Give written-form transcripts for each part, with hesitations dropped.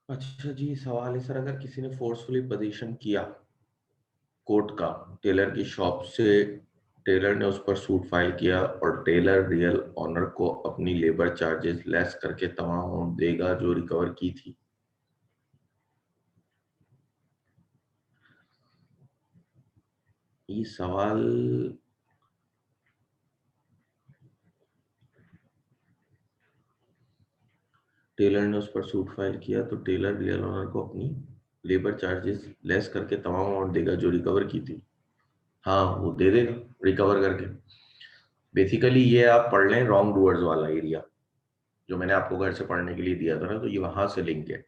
अच्छा जी, सवाल है सर, अगर किसी ने फोर्सफुली पोजीशन किया कोट का टेलर की शॉप से, टेलर ने उस पर सूट फाइल किया और टेलर रियल ऑनर को अपनी लेबर चार्जेस लेस करके तमाम अमाउंट देगा जो रिकवर की थी। ये सवाल टेलर ने उस पर सूट फाइल किया तो टेलर रियल ऑनर को अपनी लेबर चार्जेस लेस करके तमाम अमाउंट देगा जो रिकवर की थी। हाँ, वो दे देगा रिकवर करके। बेसिकली ये आप पढ़ लें रॉन्ग डूअर्स वाला एरिया जो मैंने आपको घर से पढ़ने के लिए दिया था ना, तो ये वहां से लिंक है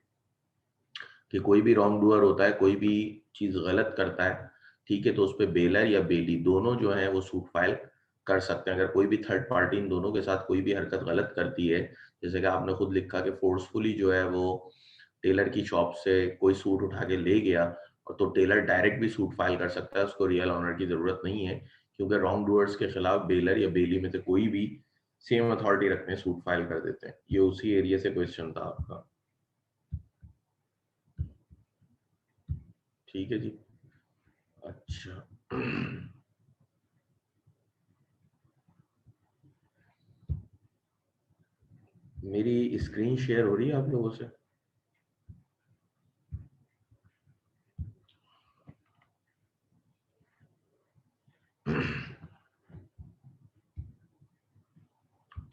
कि कोई भी रॉन्ग डूअर होता है, कोई भी चीज गलत करता है, ठीक है, तो उस पे बेलर या बेली दोनों जो है वो सूट फाइल कर सकते हैं। अगर कोई भी थर्ड पार्टी इन दोनों के साथ कोई भी हरकत गलत करती है, जैसे कि आपने खुद लिखा कि फोर्सफुली जो है वो टेलर की शॉप से कोई सूट उठा के ले गया, और तो टेलर डायरेक्ट भी सूट फाइल कर सकता है, उसको रियल ऑनर की जरूरत नहीं है, क्योंकि रॉन्ग डूअर्स के खिलाफ बेलर या बेली में से कोई भी सेम अथॉरिटी रखते हैं, सूट फाइल कर देते हैं। ये उसी एरिया से क्वेश्चन था आपका। ठीक है जी। अच्छा। मेरी स्क्रीन शेयर हो रही है आप लोगों से?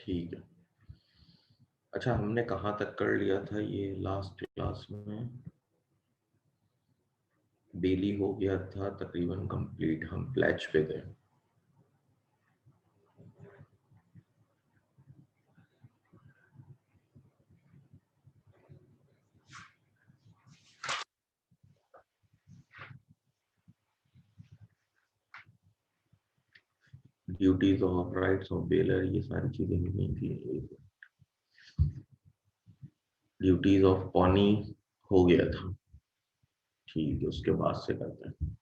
ठीक है। अच्छा, हमने कहाँ तक कर लिया था ये लास्ट क्लास में? बेली हो गया था तकरीबन कंप्लीट, हम प्लेज पे थे। Duties of rights of baler, ये सारी चीजें नहीं थी। ड्यूटीज ऑफ पॉनी हो गया था। ठीक है, उसके बाद से करते हैं।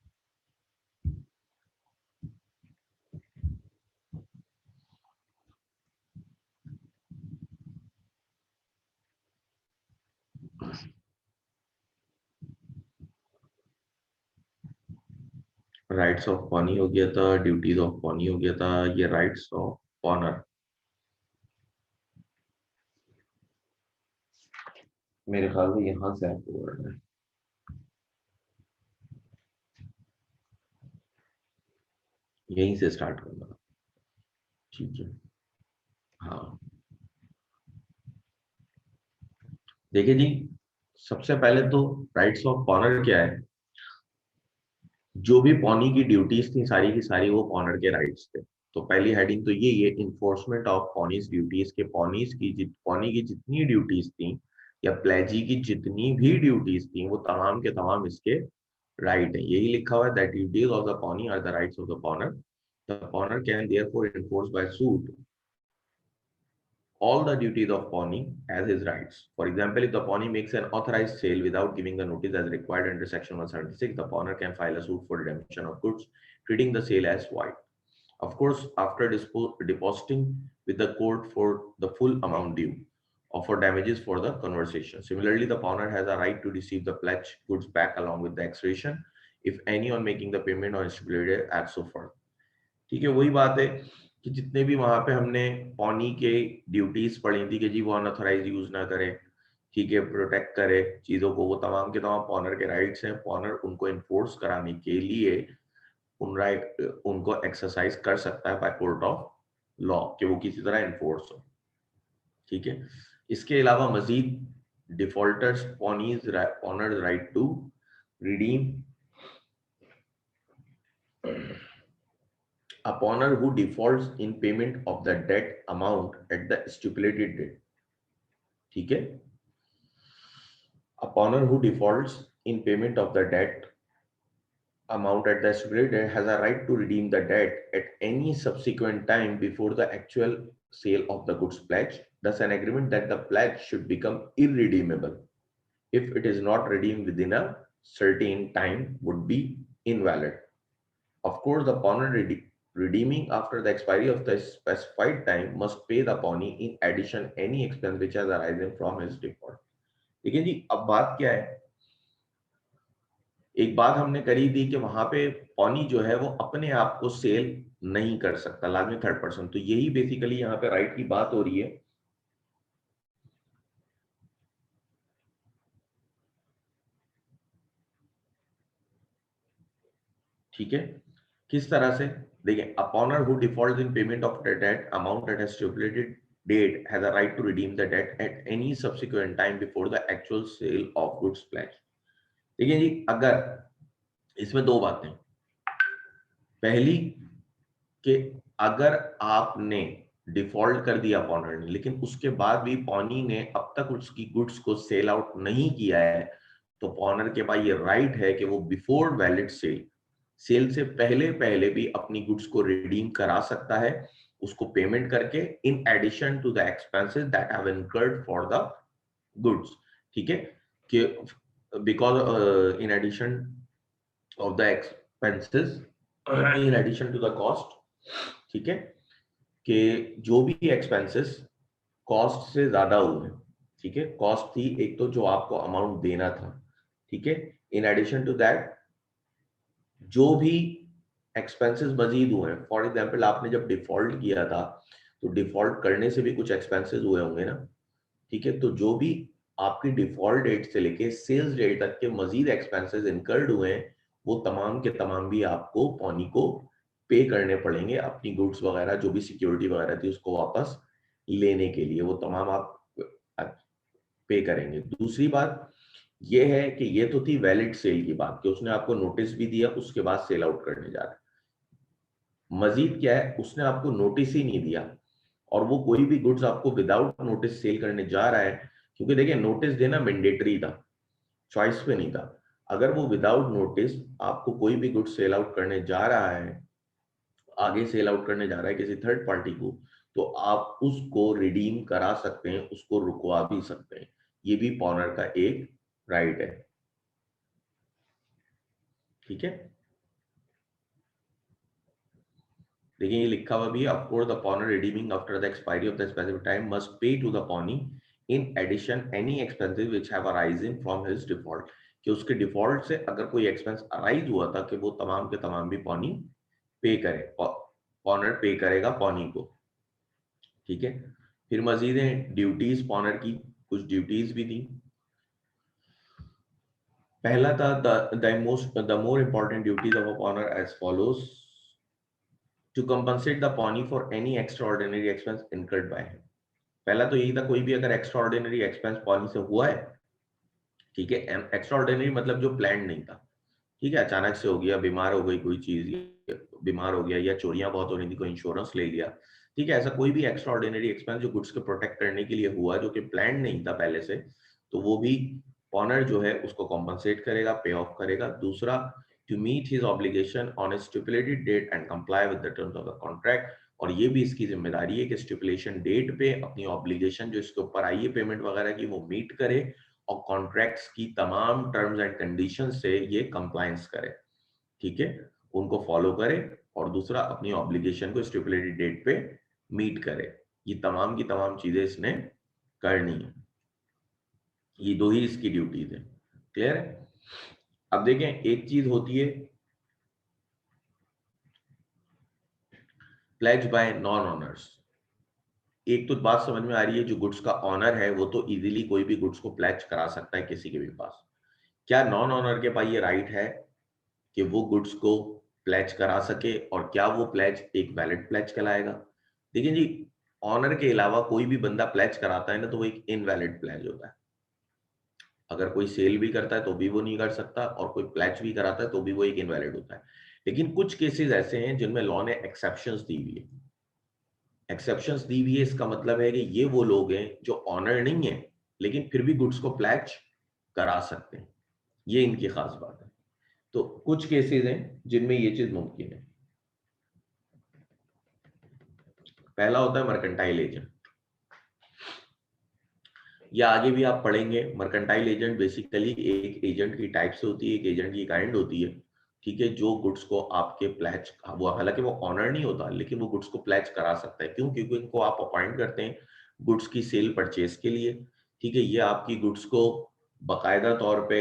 राइट्स ऑफ पॉनी हो गया था, ड्यूटीज ऑफ पॉनी हो गया था, ये राइट्स ऑफ ऑनर मेरे ख्याल से यहाँ से आपको करना है। यहीं से स्टार्ट करना। ठीक है। हाँ, देखिए जी, सबसे पहले तो राइट्स ऑफ ऑनर क्या है? जो भी पौनी की ड्यूटीज थी सारी की सारी वो ऑनर के राइट्स थे। तो पहली हेडिंग तो ये इन्फोर्समेंट ऑफ पॉनीज ड्यूटीज के, पौनी की जितनी ड्यूटीज थी या प्लेजी की जितनी भी ड्यूटीज थी वो तमाम के तमाम इसके राइट है। यही लिखा हुआ है that duties of the pawnee are the rights of the pawnor. The pawnor can therefore enforce by suit all the duties of pawnee as his rights. For example, if the pawnee makes an authorized sale without giving the notice as required under Section 176, the pawnee can file a suit for redemption of goods, treating the sale as void. Of course, after depositing with the court for the full amount due or for damages for the conversation. Similarly, the pawner has a right to receive the pledged goods back along with the extradition if any on making the payment or stipulated acts so far. ठीक है, वही बात है कि जितने भी वहां पे हमने पौनी के ड्यूटीज पढ़ी थी कि जी वो अनऑथराइज यूज ना करे, ठीक है, प्रोटेक्ट करे चीजों को, वो तमाम के तमाम पॉनर के राइट्स हैं। पॉनर उनको इन्फोर्स कराने के लिए उन राइट उनको एक्सरसाइज कर सकता है बाय कोर्ट ऑफ लॉ कि वो किसी तरह इन्फोर्स हो। ठीक है, इसके अलावा मजीद defaulters pawnee's pawners right to redeem a pawner who defaults in payment of the debt amount at the stipulated date. ठीक है, a pawner who defaults in payment of the debt amount at the stipulated date has a right to redeem the debt at any subsequent time before the actual sale of the goods pledged. Thus, an agreement that the pledge should become irredeemable if it is not redeemed within a certain time would be invalid. Of course, the pawner redeeming after the expiry of the specified time must pay the pawnee in addition any expense which has arisen from his default. देखिए जी, अब बात क्या है, एक बात हमने करी थी कि वहां पे पॉनी जो है वो अपने आप को सेल नहीं कर सकता, लाजमी थर्ड पर्सन। तो यही बेसिकली यहाँ पे राइट की बात हो रही है। ठीक है, किस तरह से, देखिए, a pawner who defaults in payment of the debt amount at a stipulated date has a right to redeem the debt at any subsequent time before the actual sale of goods pledge. देखिए जी, अगर इसमें दो बातें, पहली कि अगर आपने डिफॉल्ट कर दिया पॉनर ने, लेकिन उसके बाद भी पॉनी ने अब तक उसकी गुड्स को सेल आउट नहीं किया है, तो पॉनर के पास ये राइट है कि वो बिफोर वैलिड सेल, सेल से पहले पहले भी अपनी गुड्स को रिडीम करा सकता है, उसको पेमेंट करके, in addition to the expenses that have incurred for the goods. ठीक है, कि because in addition of the expenses, in addition to the cost, ठीक है, कि जो भी एक्सपेंसेस कॉस्ट से ज्यादा हुए, ठीक है, कॉस्ट थी एक तो जो आपको अमाउंट देना था, ठीक है, इन एडिशन टू दैट जो भी एक्सपेंसेस मजीद हुए, फॉर एग्जांपल आपने जब डिफॉल्ट किया था तो डिफॉल्ट करने से भी कुछ एक्सपेंसेस हुए होंगे ना, ठीक है, तो जो भी आपकी डिफॉल्ट डेट से लेके सेल्स डेट तक के मजीद एक्सपेंसेस इनकर्ड हुए हैं, वो तमाम के तमाम भी आपको पॉनी को पे करने पड़ेंगे, अपनी गुड्स वगैरह जो भी सिक्योरिटी वगैरह थी उसको वापस लेने के लिए, वो तमाम आप पे करेंगे। दूसरी बात ये है कि ये तो थी वैलिड सेल की बात, कि उसने आपको नोटिस भी दिया, उसके बाद सेल आउट करने जा रहा है। मजीद क्या है, उसने आपको नोटिस ही नहीं दिया और वो कोई भी गुड्स आपको विदाउट नोटिस सेल करने जा रहा है, क्योंकि देखिए नोटिस देना मैंडेटरी था, चॉइस पे नहीं था। अगर वो विदाउट नोटिस आपको कोई भी गुड्स सेल आउट करने जा रहा है, आगे सेल आउट करने जा रहा है किसी थर्ड पार्टी को, तो आप उसको रिडीम करा सकते हैं, उसको रुकवा भी सकते हैं, ये भी पॉनर का एक राइट है। ठीक है, देखिए ये लिखा हुआ भी है, of course the pawnor redeeming after the expiry of the specific time must pay to the pawnee in addition any expenses which have arisen from his default, कि उसके डिफॉल्ट से अगर कोई एक्सपेंस अराइज हुआ था कि वो तमाम के तमाम भी पॉनी पे करे, पॉनर पे करेगा पॉनी को। ठीक है, फिर मजीद है ड्यूटीज, पॉनर की कुछ ड्यूटीज भी दी। पहला था the more important duties of a pawnor as follows, to compensate the pawnee for any extraordinary expense incurred by him. पहला तो यही था, कोई भी अगर एक्स्ट्रा ऑर्डिनरी एक्सपेंस पॉनी से हुआ है, ठीक है, एक्स्ट्रा ऑर्डिनरी मतलब जो प्लान नहीं था, ठीक है, अचानक से हो गया, बीमार हो गई कोई चीज, बीमार हो गया, या चोरियां बहुत हो रही थी, कोई इंश्योरेंस ले लिया, ठीक है, ऐसा कोई भी एक्स्ट्रा ऑर्डिनरी एक्सपेंस जो गुड्स को प्रोटेक्ट करने के लिए हुआ, जो कि प्लान नहीं था पहले से, तो वो भी ऑनर जो है उसको कॉम्पनसेट करेगा, पे ऑफ करेगा। दूसरा, to meet his obligation on a stipulated date and comply with the terms of the contract, और ये भी इसकी जिम्मेदारी है कि स्टिपुलेशन डेट पे अपनी ऑब्लिगेशन जो इसके ऊपर आई है पेमेंट वगैरह की, वो मीट करे और कॉन्ट्रैक्ट्स की तमाम टर्म्स एंड कंडीशन से ये कंप्लायंस करे, ठीक है, उनको फॉलो करे, और दूसरा अपनी ऑब्लिगेशन को स्टिपुलेटेड डेट पे मीट करे। ये तमाम की तमाम चीजें इसने करनी है, ये दो ही इसकी ड्यूटीज है। क्लियर है? अब देखें, एक चीज होती है प्लेज बाय नॉन ऑनर्स। एक तो बात समझ में आ रही है, जो गुड्स का ऑनर है वो तो इजीली कोई भी गुड्स को प्लेज करा सकता है किसी के भी पास। क्या नॉन ऑनर के पास ये राइट है कि वो गुड्स को प्लेज करा सके, और क्या वो प्लेज एक वैलिड प्लेज कहलाएगा? देखिए जी, ऑनर के अलावा कोई भी बंदा प्लेज कराता है ना, तो वो एक इनवैलिड प्लेज होता है। अगर कोई सेल भी करता है तो भी वो नहीं कर सकता, और कोई प्लेज भी कराता है तो भी वो एक इनवैलिड होता है। लेकिन कुछ केसेस ऐसे हैं जिनमें लॉ ने एक्सेप्शंस दी हुई है। एक्सेप्शंस दी हुई है, इसका मतलब है कि ये वो लोग हैं जो ऑनर नहीं है लेकिन फिर भी गुड्स को प्लेज करा सकते हैं, ये इनकी खास बात है। तो कुछ केसेस हैं जिनमें ये चीज मुमकिन है। पहला होता है मर्केंटाइल एजेंट, या आगे भी आप पढ़ेंगे। मर्केंटाइल एजेंट बेसिकली एक एजेंट की टाइप से होती है, एक एजेंट की काइंड होती है, ठीक है, जो गुड्स को आपके प्लेज, वो हालांकि वो ऑनर नहीं होता लेकिन वो गुड्स को प्लेज करा सकता है। क्यों? क्योंकि इनको आप अपॉइंट करते हैं गुड्स की सेल परचेज के लिए, ठीक है, ये आपकी गुड्स को बाकायदा तौर पे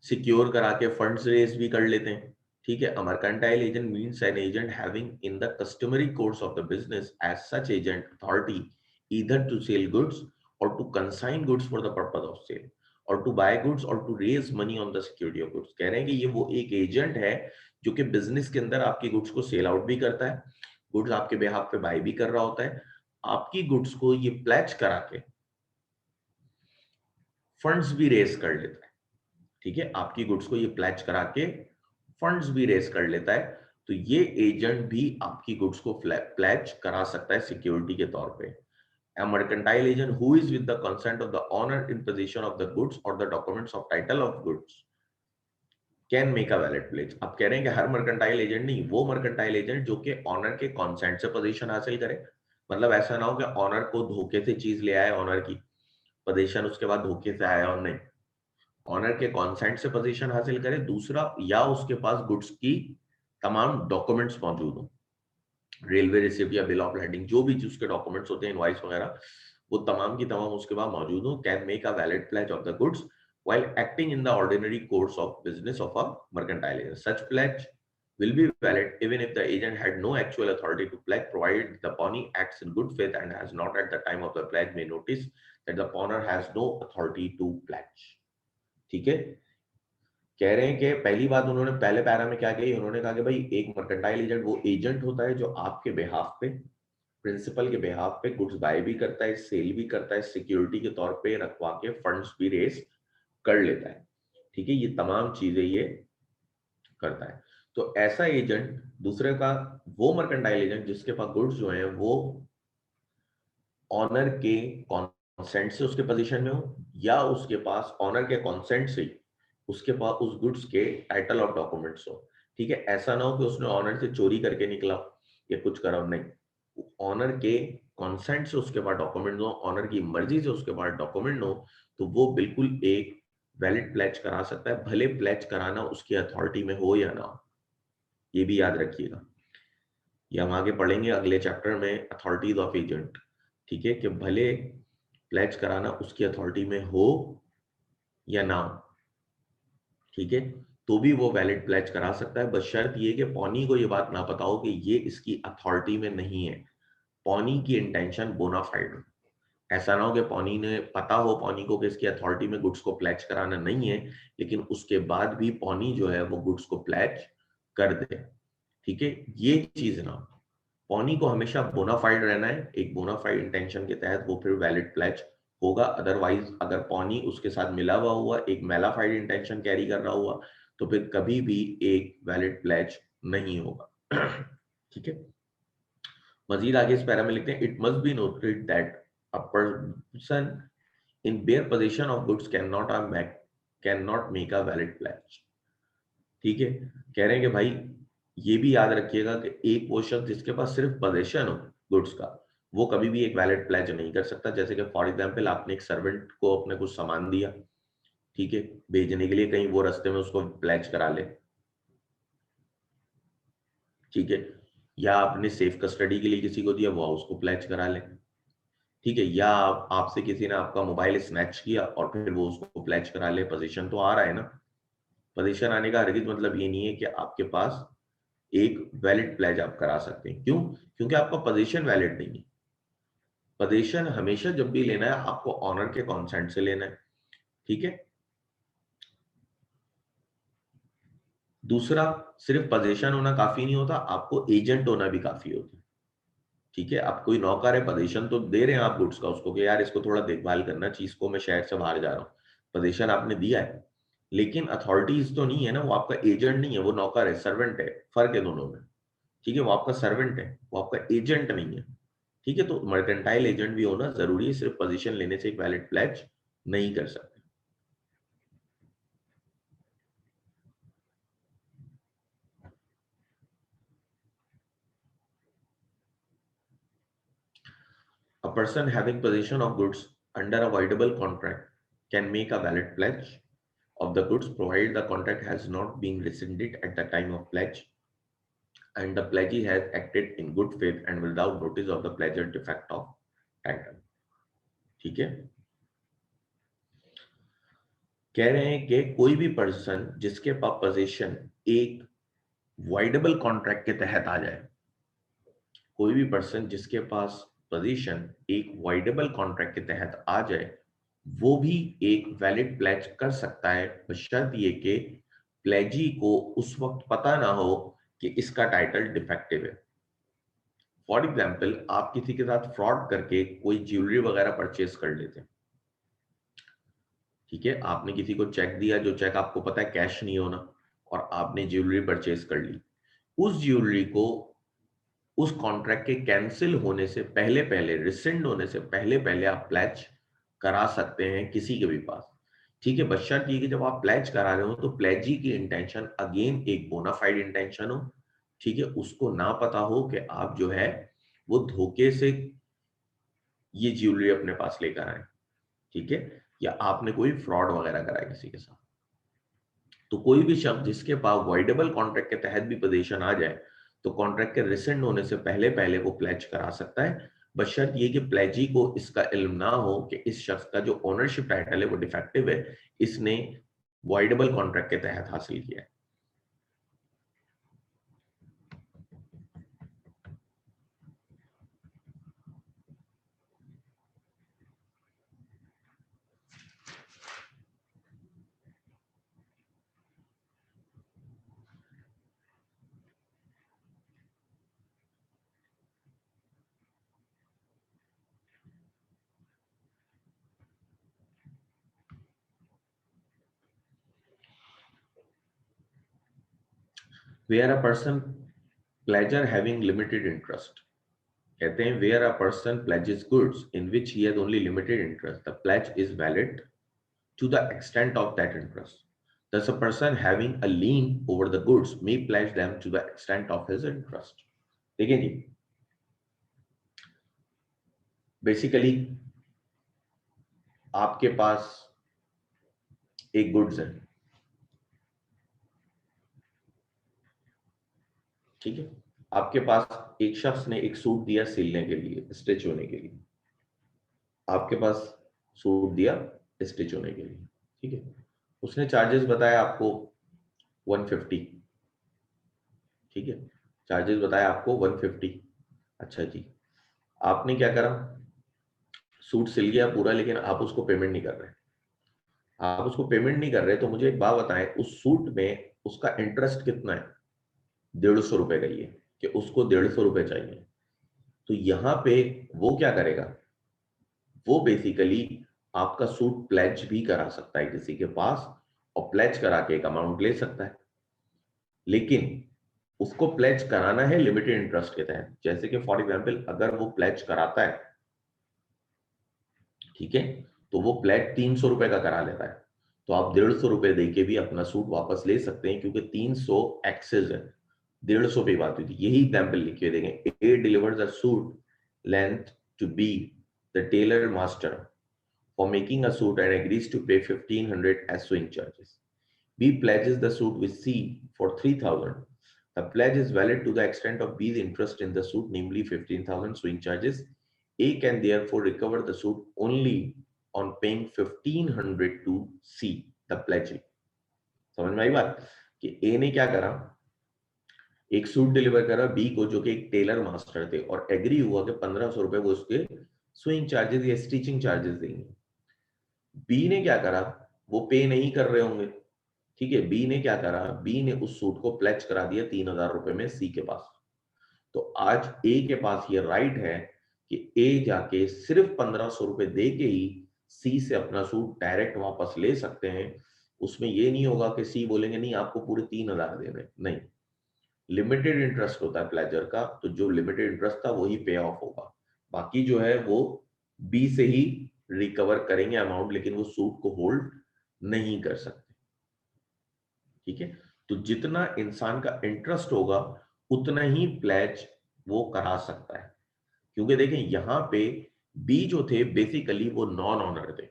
सिक्योर करा के फंड्स रेज भी कर लेते हैं। ठीक है, a mercantile agent means an agent having in the customary course of the business as such agent authority either to sell goods और to consign goods for the purpose of sale और to buy goods और to raise money on the security of goods. कह रहे हैं कि ये वो एक एजेंट है जो कि बिजनेस के अंदर आपकी गुड्स को सेल आउट भी करता है, गुड्स आपके बिहाफ पे बाय भी कर रहा होता है, आपकी गुड्स को ये प्लेज करा के फंड्स भी रेज कर लेता है। ठीक है, आपकी गुड्स को ये प्लेज करा के फंड्स भी रेज कर लेता है। तो ये एजेंट भी आपकी गुड्स को प्लेज करा सकता है सिक्योरिटी के तौर पे। A mercantile agent who is with the consent of the owner in possession of the goods or the documents of title of goods can make a valid pledge। अब कह रहे हैं कि हर मर्केंटाइल एजेंट नहीं, वो मर्केंटाइल एजेंट जो कि honour के कॉन्सेंट से पोजीशन हासिल करे। मतलब ऐसा ना हो कि ऑनर को धोखे से चीज ले आए, ऑनर की पोजीशन उसके बाद धोखे से आया, और नहीं, ऑनर के कॉन्सेंट से पोजीशन हासिल करे। दूसरा, या उसके पास गुड्स की तमाम डॉक्यूमेंट्स मौजूद हो, रेलवे रिसिप्ट या बिल ऑफ हेडिंग, जो भी उसके डॉक्यूमेंट्स होते हैं, इनवॉइस वगैरह, वो तमाम की तमाम उसके पास मौजूद हो। Can make a valid pledge of the goods while acting in the ordinary course of business of a mercantile agent. Such pledge will be valid even if the agent had no actual authority to pledge, provided the pawnee acts in good faith and has not at the time of the pledge may notice that the pawner has no authority to pledge। ठीक है, कह रहे हैं कि पहली बात उन्होंने पहले पैरा में क्या कही, उन्होंने कहा कि भाई एक मर्केंटाइल एजेंट वो एजेंट होता है जो आपके बिहाफ पे, प्रिंसिपल के बिहाफ पे गुड्स बाय भी करता है, सेल भी करता है, सिक्योरिटी के तौर पे रखवा के फंड्स भी रेस कर लेता है। ठीक है, ये तमाम चीजें ये करता है। तो ऐसा एजेंट दूसरे का, वो मर्केंटाइल एजेंट जिसके पास गुड्स जो है वो ऑनर के कॉन्सेंट से उसके पोजीशन में हो, या उसके पास ऑनर के कॉन्सेंट से उसके पास उस गुड्स के टाइटल ऑफ डॉक्यूमेंट्स हो। ठीक है, ऐसा ना हो कि उसने ऑनर से चोरी करके निकला या कुछ करा, नहीं, ऑनर के कॉन्सेंट से उसके पास डॉक्यूमेंट हो, ऑनर की मर्जी से उसके पास डॉक्यूमेंट हो, तो वो बिल्कुल एक वैलिड प्लेज करा सकता है, भले प्लेज कराना उसकी अथॉरिटी में हो या ना हो। ये भी याद रखिएगा, ये हम आगे पढ़ेंगे अगले चैप्टर में, अथॉरिटीज ऑफ एजेंट। ठीक है, कि भले प्लेज कराना उसकी अथॉरिटी में हो या ना हो, ठीक है, तो भी वो वैलिड प्लेज करा सकता है, बस शर्त ये कि पौनी को ये बात ना पता हो कि ये इसकी अथॉरिटी में नहीं है, पौनी की इंटेंशन बोनाफाइड हो। ऐसा ना हो कि पौनी ने पता हो पौनी को कि इसकी अथॉरिटी में गुड्स को प्लेज कराना नहीं है, लेकिन उसके बाद भी पौनी जो है वो गुड्स को प्लेज कर दे। ठीक है, ये चीज ना हो। पौनी को हमेशा बोनाफाइड रहना है, एक बोनाफाइड इंटेंशन के तहत वो फिर वैलिड प्लेज होगा। अदरवाइज अगर पौनी उसके साथ मिला हुआ एक मेलाफाइड इंटेंशन कैरी कर रहा हुआ, तो फिर कभी भी एक वैलिड प्लेज नहीं होगा। ठीक है, मजीद आगे इस पैरा में लिखते हैं, it must be noted that a person in bare position of goods can not make a valid pledge. ठीक है, कह रहे हैं कि भाई ये भी याद रखिएगा कि एक वो शख्स जिसके पास सिर्फ पोजीशन हो गुड्स का, वो कभी भी एक वैलिड प्लेज नहीं कर सकता। जैसे कि फॉर एग्जांपल आपने एक सर्वेंट को अपने कुछ सामान दिया, ठीक है, भेजने के लिए कहीं, वो रास्ते में उसको प्लेज करा ले, ठीक है, या आपने सेफ कस्टडी के लिए किसी को दिया, वो उसको प्लेज करा ले, ठीक है, या आपसे किसी ने आपका मोबाइल स्नैच किया और फिर वो उसको प्लेज करा ले। पोजीशन तो आ रहा है ना, पोजीशन आने का हरगिज मतलब ये नहीं है कि आपके पास एक वैलिड प्लेज आप करा सकते हैं। क्यों? क्योंकि आपका पोजीशन वैलिड नहीं है। पोजीशन हमेशा जब भी लेना है आपको ऑनर के कॉन्सेंट से लेना है। ठीक है, दूसरा, सिर्फ पोजीशन होना काफी नहीं होता, आपको एजेंट होना भी काफी होता है। ठीक है, आप कोई नौकर है, पोजीशन तो दे रहे हैं आप गुड्स का उसको कि यार इसको थोड़ा देखभाल करना, चीज को मैं शहर से बाहर जा रहा हूँ, पोजीशन आपने दिया है, लेकिन अथॉरिटीज तो नहीं है ना, वो आपका एजेंट नहीं है, वो नौकर है, सर्वेंट है, फर्क है दोनों में। ठीक है, वो आपका सर्वेंट है, वो आपका एजेंट नहीं है। ठीक है, तो मर्केंटाइल एजेंट भी होना जरूरी है, सिर्फ पोजीशन लेने से एक वैलिड प्लेज नहीं कर सकते। A person having possession of goods under a voidable contract can make a valid pledge of the goods provided the contract has not been rescinded at the time of pledge and the pledgee has acted in good faith and without notice of the pledger defect of title। ठीक है, कह रहे हैं कि कोई भी person जिसके पास position एक वाइडेबल कॉन्ट्रैक्ट के तहत आ जाए, कोई भी पर्सन जिसके पास पोजीशन एक वाइडेबल कॉन्ट्रैक्ट के तहत आ जाए, वो भी एक वैलिड प्लेज कर सकता है, बशर्त ये कि प्लेजी को उस वक्त पता ना हो कि इसका टाइटल डिफेक्टिव है। फॉर एग्जाम्पल, आप किसी के साथ फ्रॉड करके कोई ज्वेलरी वगैरह परचेज कर लेते हैं, ठीक है, आपने किसी को चेक दिया, जो चेक आपको पता है कैश नहीं होना, और आपने ज्वेलरी परचेज कर ली। उस ज्वेलरी को उस कॉन्ट्रैक्ट के कैंसिल होने से पहले पहले, रिसेंड होने से पहले पहले आप प्लेज करा सकते हैं किसी के भी पास, ठीक है, बशर्त ये कि जब आप प्लेज करा रहे हो तो प्लेजी की इंटेंशन अगेन एक बोनाफाइड इंटेंशन हो, ठीक है, उसको ना पता हो कि आप जो है वो धोखे से ये ज्वेलरी अपने पास लेकर आए, ठीक है, या आपने कोई फ्रॉड वगैरह कराया किसी के साथ। तो कोई भी शख्स जिसके पास वाइडेबल कॉन्ट्रैक्ट के तहत भी पोजीशन आ जाए, तो कॉन्ट्रैक्ट के रिसेंड होने से पहले पहले वो प्लेज करा सकता है, बशर्त ये कि प्लेजी को इसका इल्म ना हो कि इस शख्स का जो ओनरशिप टाइटल है वो डिफेक्टिव है, इसने वाइडेबल कॉन्ट्रैक्ट के तहत हासिल किया है। Where a person pledger having limited interest, कहते हैं where a person pledges goods in which he has only limited interest, the pledge is valid to the extent of that interest. Thus, a person having a lien over the goods may pledge them to the extent of his interest. देखिए जी, basically आपके पास एक goods है, ठीक है, आपके पास एक शख्स ने एक सूट दिया सिलने के लिए, स्टिच होने के लिए, आपके पास सूट दिया स्टिच होने के लिए, ठीक है, उसने चार्जेस बताया आपको 150, ठीक है, चार्जेस बताया आपको 150। अच्छा जी, आपने क्या करा, सूट सिल गया पूरा, लेकिन आप उसको पेमेंट नहीं कर रहे, आप उसको पेमेंट नहीं कर रहे, तो मुझे एक बात बताएं, उस सूट में उसका इंटरेस्ट कितना है? 150 रुपए का ही है, कि उसको 150 रुपए चाहिए। तो यहाँ पे वो क्या करेगा, वो बेसिकली आपका सूट प्लेज भी करा सकता है किसी के पास, और प्लेज करा के एक अमाउंट ले सकता है, लेकिन उसको प्लेज कराना है लिमिटेड इंटरेस्ट के तहत। जैसे कि फॉर एग्जाम्पल, अगर वो प्लेज कराता है, ठीक है, तो वो प्लेज 300 रुपए का करा लेता है, तो आप 150 रुपए देके भी अपना सूट वापस ले सकते हैं, क्योंकि 300 एक्सेस है, 150 पे बात हुई थी। यही एग्जाम्पल लिखे देंगे, A delivers a suit length to B the tailor master for making a suit and agrees to pay 1500 as sewing charges. B pledges the suit with C for 3000. The pledge is valid to the extent of B's interest in the suit, namely 15,000 sewing charges. A can therefore recover the suit only on paying 1500 to C, the pledge. समझ में आई बात कि A ने क्या करा, एक suit deliver करा B को, जो कि एक टेलर मास्टर थे, और एग्री हुआ कि 1500 रुपए वो उसके स्विंग चार्जेस या स्टिचिंग चार्जेस देंगे। बी ने क्या करा, वो पे नहीं कर रहे होंगे, ठीक है, बी ने क्या करा, बी ने उस सूट को प्लेज करा दिया 3000 रुपए में सी के पास। तो आज ए के पास ये राइट है कि ए जाके सिर्फ 1500 रुपए दे के ही सी से अपना सूट डायरेक्ट वापस ले सकते हैं। उसमें ये नहीं होगा कि सी बोलेंगे नहीं आपको पूरे 3000 देने, नहीं, लिमिटेड इंटरेस्ट होता है प्लेजर का, तो जो लिमिटेड इंटरेस्ट था वही पे ऑफ होगा, बाकी जो है वो बी से ही रिकवर करेंगे अमाउंट, लेकिन वो सूट को होल्ड नहीं कर सकते, ठीक है। तो जितना इंसान का इंटरेस्ट होगा उतना ही प्लेज वो करा सकता है, क्योंकि देखें यहां पे बी जो थे बेसिकली वो नॉन ऑनर थे,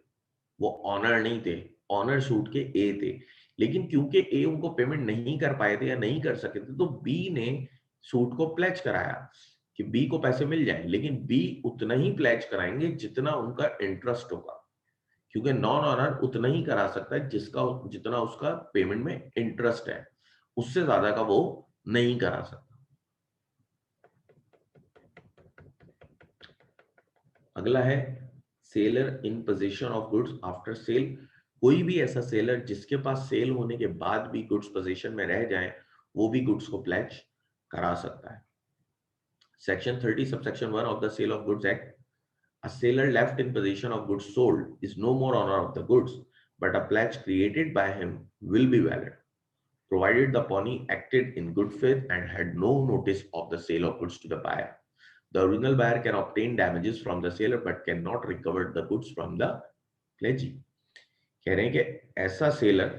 वो ऑनर नहीं थे, ऑनर सूट के ए थे, लेकिन क्योंकि ए उनको पेमेंट नहीं कर पाए थे या नहीं कर सके थे, तो बी ने सूट को प्लेज कराया कि बी को पैसे मिल जाए, लेकिन बी उतना ही प्लेज कराएंगे जितना उनका इंटरेस्ट होगा, क्योंकि नॉन ऑनर उतना ही करा सकता है जितना उसका पेमेंट में इंटरेस्ट है, उससे ज्यादा का वो नहीं करा सकता। अगला है seller in position of goods after sale. कोई भी ऐसा सेलर जिसके पास सेल होने के बाद भी गुड्स पोजीशन में रह जाए, वो भी गुड्स को प्लेज करा सकता है। Section 30 subsection 1 of the sale of goods act, a seller left in possession of goods sold is no more owner of the goods, but a pledge created by him will be valid, provided the pawnee acted in good faith and had no notice of the sale of goods to the buyer. The original buyer can obtain damages from the seller but cannot recover the goods from the pledgee. कह रहे हैं कि ऐसा seller,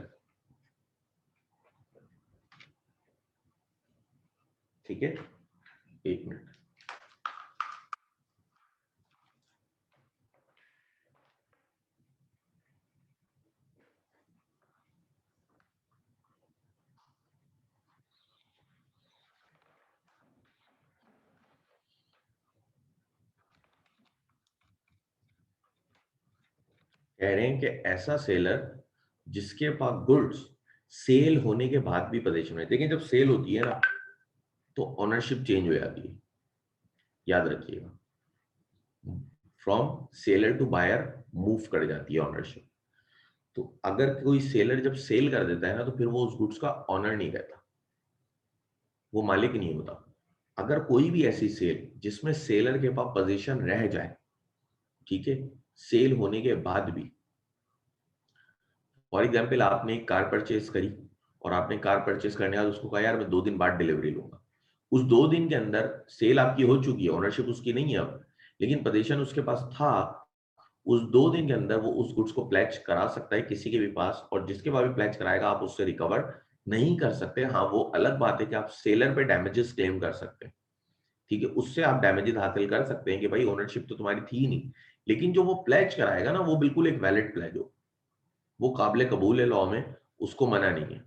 ठीक है, एक minute, कह रहे हैं कि ऐसा सेलर जिसके पास गुड्स सेल होने के बाद भी पोजीशन में, देखिए जब सेल होती है ना तो ओनरशिप चेंज हो जाती है, याद रखिएगा, from seller to buyer move कर जाती है ओनरशिप। तो अगर कोई सेलर जब सेल कर देता है ना तो फिर वो उस गुड्स का ऑनर नहीं रहता, वो मालिक नहीं होता। अगर कोई भी ऐसी सेल जिसमें सेलर के पास पोजीशन रह जाए, ठीक है, सेल होने के बाद भी, फॉर एग्जाम्पल आपने एक कार परचेज करी और आपने कार परचेज करने के बाद उसको कहा यार मैं 2 दिन बाद डिलीवरी लूंगा, उस 2 दिन के अंदर सेल आपकी हो चुकी है, ओनरशिप उसकी नहीं है अब, लेकिन पोजीशन उसके पास था, उस 2 दिन के अंदर वो उस गुड्स को प्लेज करा सकता है किसी के भी पास, और जिसके पास भी प्लेज कराएगा आप उससे रिकवर नहीं कर सकते। हाँ, वो अलग बात है कि आप सेलर पे डैमेजेस क्लेम कर सकते हैं, ठीक है, उससे आप डैमेजेस हासिल कर सकते हैं कि भाई ओनरशिप तो तुम्हारी थी ही नहीं, लेकिन जो वो प्लेज कराएगा ना वो बिल्कुल एक वैलिड प्लेज हो, वो काबिल कबूल है लॉ में, उसको मना नहीं है,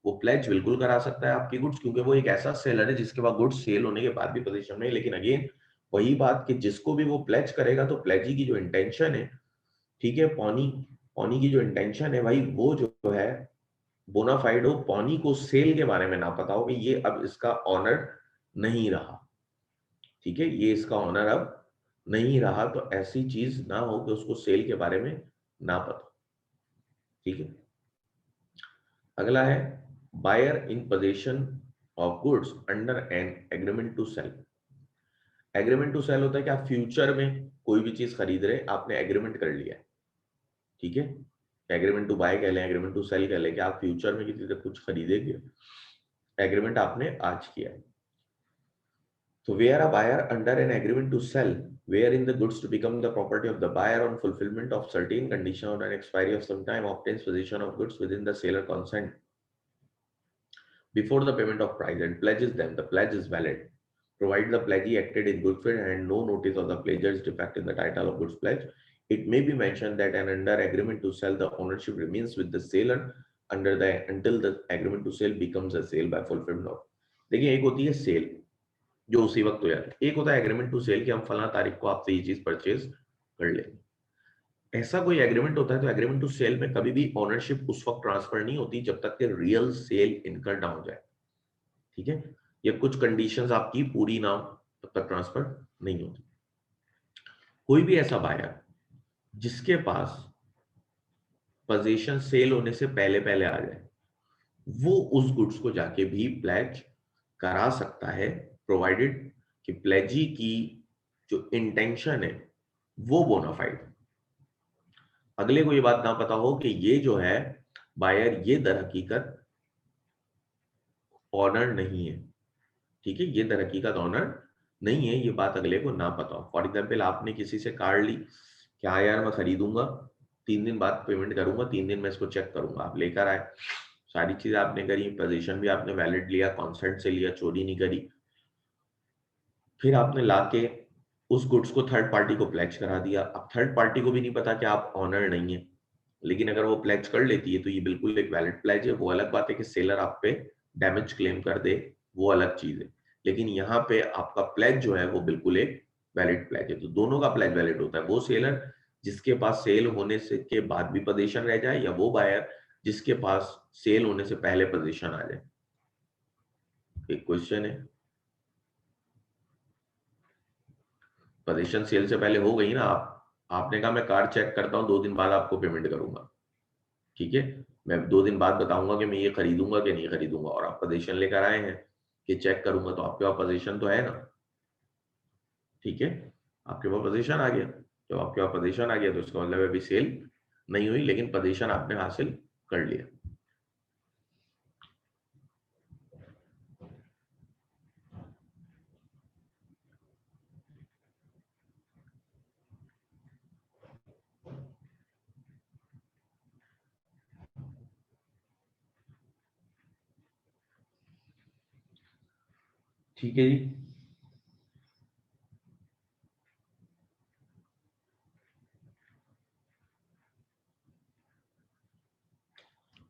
वो प्लेज बिल्कुल करा सकता है आपकी गुड्स, क्योंकि वो एक ऐसा सेलर है जिसके पास गुड्स सेल होने के बाद भी पोजीशन में है। लेकिन अगेन वही बात कि जिसको भी वो प्लेज करेगा तो प्लेजी की जो इंटेंशन है, ठीक है, पौनी पौनी की जो इंटेंशन है भाई, वो जो है बोनाफाइड हो, पौनी को सेल के बारे में ना पता हो कि ये अब इसका ऑनर नहीं रहा, ठीक है, ये इसका ऑनर अब नहीं रहा, तो ऐसी चीज ना हो कि उसको सेल के बारे में ना पता, ठीक है। अगला है buyer in position of goods under an agreement to sell. Agreement to sell होता है कि आप फ्यूचर में कोई भी चीज खरीद रहे, आपने एग्रीमेंट कर लिया है, ठीक है, एग्रीमेंट टू बाय कह लें, एग्रीमेंट टू सेल कह लें, कि आप फ्यूचर में किसी से कुछ खरीदेंगे, एग्रीमेंट आपने आज किया है। So where a buyer under an agreement to sell, wherein the goods to become the property of the buyer on fulfillment of certain condition or an expiry of some time, obtains possession of goods within the seller consent before the payment of price and pledges them, the pledge is valid, provided the pledgee acted in good faith and no notice of the pledger's defect in the title of goods pledge. It may be mentioned that an under agreement to sell, the ownership remains with the seller until the agreement to sell becomes a sale by fulfillment of। देखिए, एक होती है cell जो उसी वक्त हो जाती है, एक होता है एग्रीमेंट टू सेल कि हम फला तारीख को आपसे ये चीज परचेज कर लेंगे। ऐसा कोई एग्रीमेंट होता है तो एग्रीमेंट टू सेल में कभी भी ओनरशिप उस वक्त ट्रांसफर नहीं होती जब तक कि रियल सेल इनकर ना हो जाए, ठीक है, ये कुछ कंडीशंस आपकी पूरी ना तब तक ट्रांसफर नहीं होती। कोई भी ऐसा बायर जिसके पास पोजीशन सेल होने से पहले पहले आ जाए, वो उस गुड्स को जाके भी प्लेज करा सकता है, प्रोवाइडेड कि प्लेजी की जो इंटेंशन है वो बोनाफाइड। अगले को ये बात ना पता हो कि ये जो है बायर ये दर हकीकत ऑनर नहीं है, ठीक है, ये दर हकीकत ऑनर नहीं है, ये बात अगले को ना पता हो। फॉर एग्जाम्पल आपने किसी से कार ली, क्या यार मैं खरीदूंगा, 3 दिन बाद पेमेंट करूंगा, 3 दिन में इसको चेक करूंगा, आप लेकर आए, सारी चीजें आपने करी, पोजीशन भी आपने वैलिड लिया, कॉन्सेंट से लिया, चोरी नहीं करी, फिर आपने लाके उस गुड्स को थर्ड पार्टी को प्लेज करा दिया। अब थर्ड पार्टी को भी नहीं पता कि आप ऑनर नहीं है, लेकिन अगर वो प्लेज कर लेती है तो ये बिल्कुल एक वैलिड प्लेज है। वो अलग बात है कि सेलर आप पे डैमेज क्लेम कर दे, वो अलग चीज है, लेकिन यहाँ पे आपका प्लेज जो है वो बिल्कुल एक वैलिड प्लेज है। तो दोनों का प्लेज वैलिड होता है। वो सेलर जिसके पास सेल होने से के बाद भी पोजीशन रह जाए, या वो बायर जिसके पास सेल होने से पहले पोजीशन आ जाए? एक क्वेश्चन है। पोजीशन सेल से पहले हो गई ना, आपने कहा मैं कार चेक करता हूं, 2 दिन बाद आपको पेमेंट करूंगा, ठीक है, मैं 2 दिन बाद बताऊंगा कि मैं ये खरीदूंगा कि नहीं खरीदूंगा, और आप पोजीशन लेकर आए हैं कि चेक करूंगा, तो आपके पास पोजीशन तो है ना, ठीक है, आपके पास पोजीशन आ गया। जब आपके पास पोजीशन आ गया तो इसका मतलब अभी सेल नहीं हुई, लेकिन पोजीशन आपने हासिल कर लिया। ठीक है जी।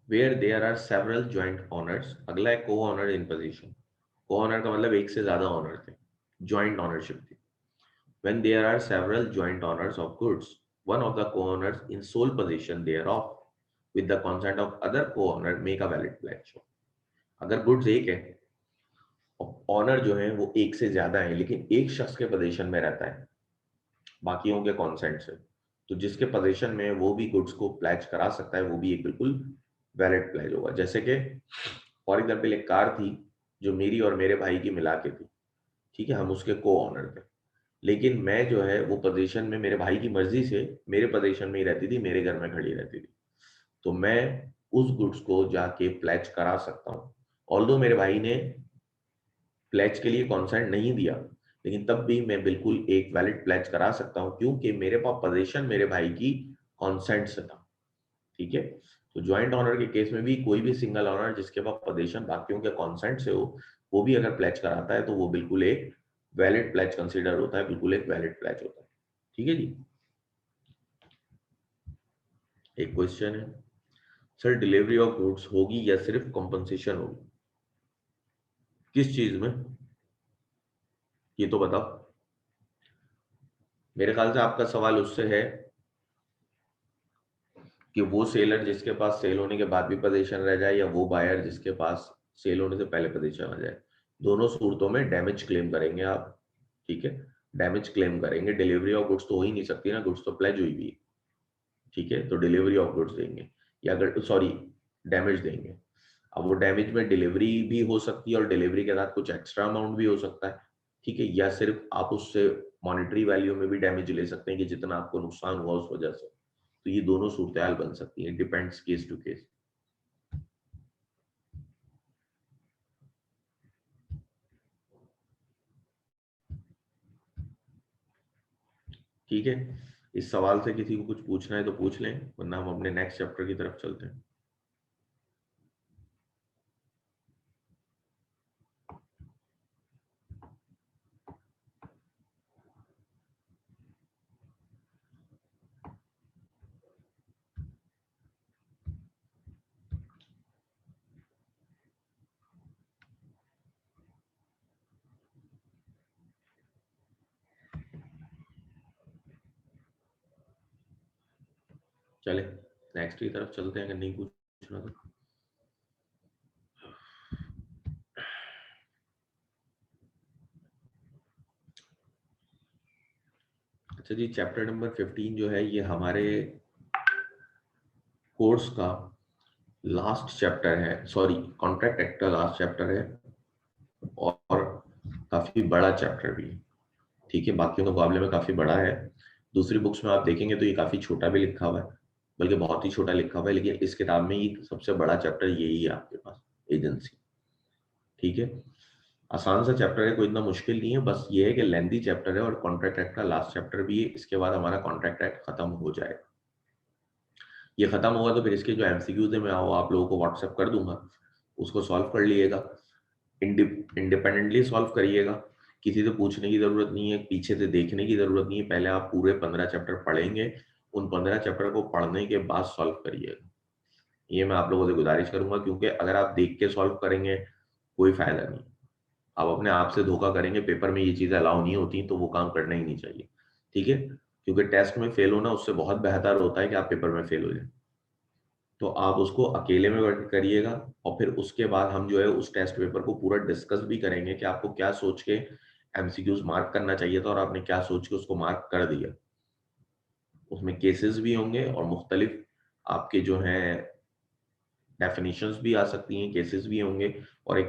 Where there are several joint owners, अगला है co-owner in position. Co-owner का मतलब एक से ज्यादा ओनर थे, जॉइंट ओनरशिप थी। When there are several joint owners of goods, one of the co-owners in sole possession thereof, with the consent of other co-owner, make a valid pledge. अगर goods एक है, ऑनर जो है वो एक से ज्यादा है, लेकिन एक शख्स के पोजीशन में रहता है बाकियों के कॉन्सेंट से, तो जिसके पोजीशन में वो भी गुड्स को प्लेज करा सकता है, वो भी एक बिल्कुल वैलिड प्लेज होगा। जैसे कि फॉर एग्जाम्पल एक कार थी जो मेरी और मेरे भाई की मिला के थी, ठीक है, हम उसके को ऑनर थे, लेकिन मैं जो है वो पोजीशन में मेरे भाई की मर्जी से मेरे पोजीशन में ही रहती थी, मेरे घर में खड़ी रहती थी, तो मैं उस गुड्स को जाके प्लेज करा सकता हूँ। ऑल्दो मेरे भाई ने प्लेज के लिए कॉन्सेंट नहीं दिया, लेकिन तब भी मैं बिल्कुल एक वैलिड प्लेज करा सकता हूँ, क्योंकि मेरे पास पोजीशन मेरे भाई की कॉन्सेंट से था, ठीक है। तो ज्वाइंट ऑनर के केस में भी कोई भी सिंगल ऑनर जिसके पास पोजीशन बाकियों के कॉन्सेंट से हो, वो भी अगर प्लेज कराता है तो वो बिल्कुल एक वैलिड प्लेज कंसीडर होता है, बिल्कुल एक वैलिड प्लेज होता है, ठीक है जी। एक क्वेश्चन है, सर डिलीवरी ऑफ गुड्स होगी या सिर्फ कॉम्पनसेशन होगी, किस चीज में, ये तो बताओ। मेरे ख्याल से आपका सवाल उससे है कि वो सेलर जिसके पास सेल होने के बाद भी पोजीशन रह जाए, या वो बायर जिसके पास सेल होने से पहले पोजीशन आ जाए। दोनों सूरतों में डैमेज क्लेम करेंगे आप, ठीक है, डैमेज क्लेम करेंगे। डिलीवरी ऑफ गुड्स तो हो ही नहीं सकती ना, गुड्स तो प्लेज हुई भी है, ठीक है, तो डिलीवरी ऑफ गुड्स देंगे, या अगर सॉरी डैमेज देंगे। अब वो डैमेज में डिलीवरी भी हो सकती है और डिलीवरी के साथ कुछ एक्स्ट्रा अमाउंट भी हो सकता है, ठीक है, या सिर्फ आप उससे मॉनेटरी वैल्यू में भी डैमेज ले सकते हैं कि जितना आपको नुकसान हुआ उस वजह से। तो ये दोनों सूरत हाल बन सकती है, डिपेंड्स केस टू केस, ठीक है। इस सवाल से किसी को कुछ पूछना है तो पूछ लें, वरना हम अपने नेक्स्ट चैप्टर की तरफ चलते हैं। चले नेक्स्ट की तरफ चलते हैं, अगर नहीं पूछना तो। अच्छा जी, चैप्टर नंबर 15 जो है ये हमारे कोर्स का लास्ट चैप्टर है, सॉरी कॉन्ट्रैक्ट एक्ट का लास्ट चैप्टर है, और काफी बड़ा चैप्टर भी है, ठीक है, बाकियों के मुकाबले में काफी बड़ा है। दूसरी बुक्स में आप देखेंगे तो ये काफी छोटा भी लिखा हुआ है, बल्कि बहुत ही छोटा लिखा हुआ है, लेकिन इस किताब में ये सबसे बड़ा चैप्टर यही है आपके पास, एजेंसी, ठीक है। आसान सा चैप्टर है, कोई इतना मुश्किल नहीं है, बस ये है कि लेंथी चैप्टर है, और कॉन्ट्रैक्ट एक्ट का लास्ट चैप्टर भी है। इसके बाद हमारा कॉन्ट्रैक्ट एक्ट खत्म हो जाएगा। ये खत्म होगा तो फिर इसके जो एमसीक्यूज है मैं वो आप लोगों को व्हाट्सएप कर दूंगा, उसको सॉल्व कर लीजिएगा, इंडिपेंडेंटली सॉल्व करिएगा, किसी से पूछने की जरूरत नहीं है, पीछे से देखने की जरूरत नहीं है। पहले आप पूरे 15 चैप्टर पढ़ेंगे, उन 15 चैप्टर को पढ़ने के बाद सॉल्व करिएगा, ये मैं आप लोगों से गुजारिश करूंगा, क्योंकि अगर आप देख के सॉल्व करेंगे कोई फायदा नहीं, आप अपने आप से धोखा करेंगे, पेपर में ये चीजें अलाउ नहीं होती तो वो काम करना ही नहीं चाहिए, ठीक है। क्योंकि टेस्ट में फेल होना उससे बहुत बेहतर होता है कि आप पेपर में फेल हो जाए। तो आप उसको अकेले में वर्क करिएगा और फिर उसके बाद हम जो है उस टेस्ट पेपर को पूरा डिस्कस भी करेंगे कि आपको क्या सोच के एमसीक्यूज मार्क करना चाहिए था और आपने क्या सोच के उसको मार्क कर दिया। उसमें केसेस भी होंगे और मुख्तलिफ आपके जो हैं डेफिनेशंस भी आ सकती हैं, केसेस भी होंगे और एक